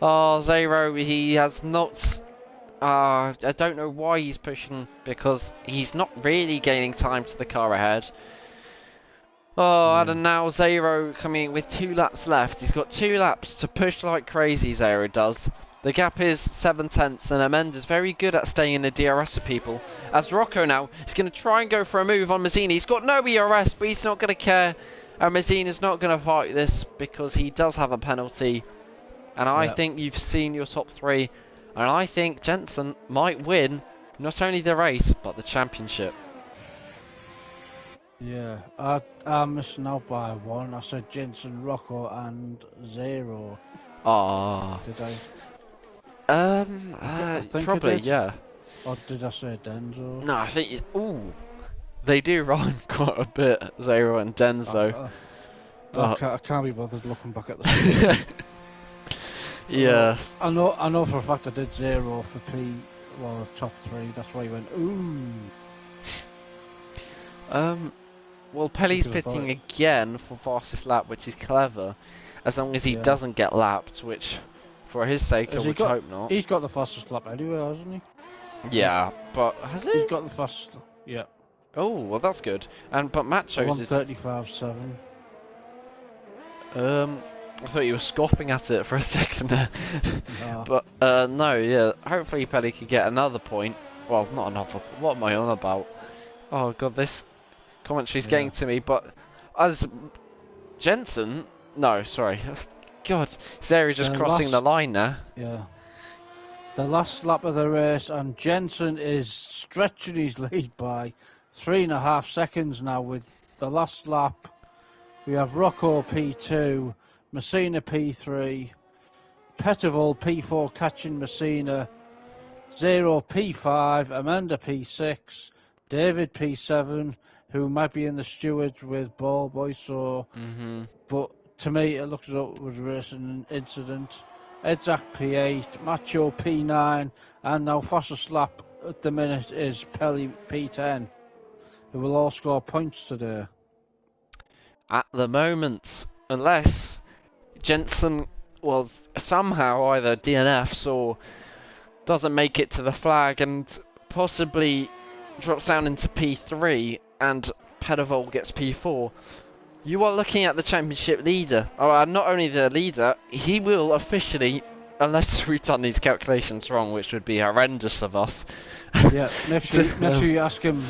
Oh, Zero, he has not. I don't know why he's pushing, because he's not really gaining time to the car ahead. Oh, and now Zero coming in with 2 laps left. He's got 2 laps to push like crazy, Zero does. The gap is 7 tenths, and Amenda's very good at staying in the DRS of people. As Rocco now is going to try and go for a move on Mazzini. He's got no ERS, but he's not going to care. And Mazzini's not going to fight this because he does have a penalty. And I think you've seen your top 3. And I think Jensen might win not only the race, but the championship. Yeah, I'm missing out by 1. I said Jensen, Rocco, and Zero. Ah. Did I? I think probably, yeah. Or did I say Denzo? No, I think. Ooh, they do rhyme quite a bit, Zero and Denzo. I can't be bothered looking back at the. Yeah. I know for a fact I did Zero for top 3. That's why he went ooh. Well, Pelly's pitting again for fastest lap, which is clever, as long as he doesn't get lapped, which, for his sake, I would hope not. He's got the fastest lap anyway, hasn't he? Yeah, but has he? He's got the fastest. Yeah. Oh, well, that's good. But Macho's is 1:35.7. I thought you were scoffing at it for a second. No. But no, yeah. Hopefully, Pelly can get another point. Well, not another. What am I on about? Oh god, this commentary's getting to me. But as Jensen, no, sorry. God, Zeri just crossing the line there. Yeah. The last lap of the race, and Jensen is stretching his lead by 3.5 seconds now. With the last lap, we have Rocco P2, Messina P3, Petterville P4 catching Messina, Zero P5, Amanda P6, David P7, who might be in the stewards with Ball Boy. So, but to me, it looks as though it was a racing incident. Edzak P8, Macho P9, and now fastest lap at the minute is Pelly P10, who will all score points today. At the moment, unless Jensen was somehow either DNFs or doesn't make it to the flag and possibly drops down into P3 and Pedovol gets P4, you are looking at the championship leader. Not only the leader, he will officially, unless we've done these calculations wrong, which would be horrendous of us. Yeah, make sure you ask him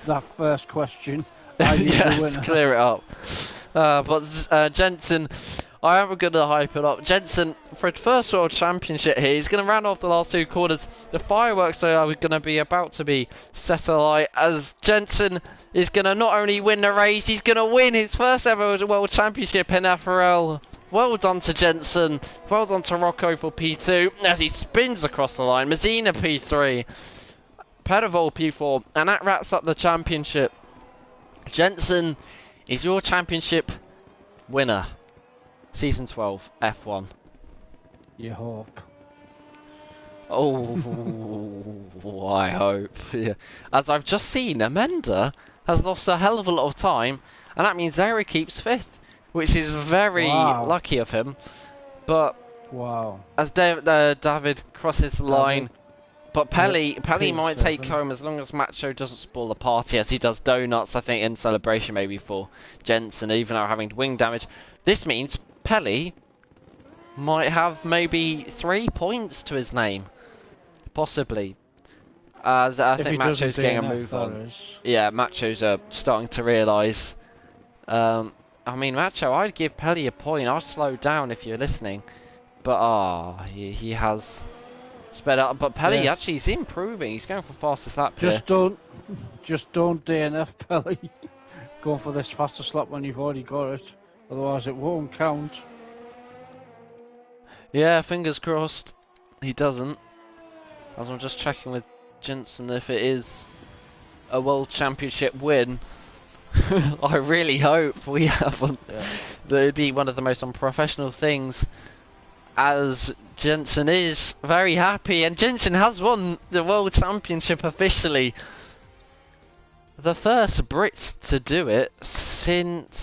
that first question. Yes, clear it up. But Jensen, I am going to hype it up. Jensen, for his first World Championship here, he's going to round off the last 2 quarters. The fireworks are going to be about to be set alight as Jensen is going to not only win the race, he's going to win his first ever World Championship in FRL. Well done to Jensen. Well done to Rocco for P2 as he spins across the line. Mazzina P3. Pedovol P4. And that wraps up the championship. Jensen is your championship winner. Season 12, F1. You hope. Oh, I hope. Yeah. As I've just seen, Amanda has lost a hell of a lot of time, and that means Zara keeps 5th, which is very lucky of him. But as David crosses the line, but Pelly might take home as long as Macho doesn't spoil the party, as he does donuts, I think, in celebration maybe for Jensen, even though having wing damage. This means Pelly might have maybe 3 points to his name, possibly. As I think Macho's getting a move on. Yeah, Macho's starting to realise. I mean, Macho, I'd give Pelly a point. I'd slow down if you're listening. But he has sped up. But Pelly actually is improving. He's going for fastest lap here. Just don't DNF Pelly. Go for this fastest lap when you've already got it. Otherwise, it won't count. Yeah, fingers crossed. He doesn't. As I'm just checking with Jensen if it is a World Championship win. I really hope we have one. Yeah. That it'd be one of the most unprofessional things, as Jensen is very happy, and Jensen has won the World Championship officially. The first Brit to do it since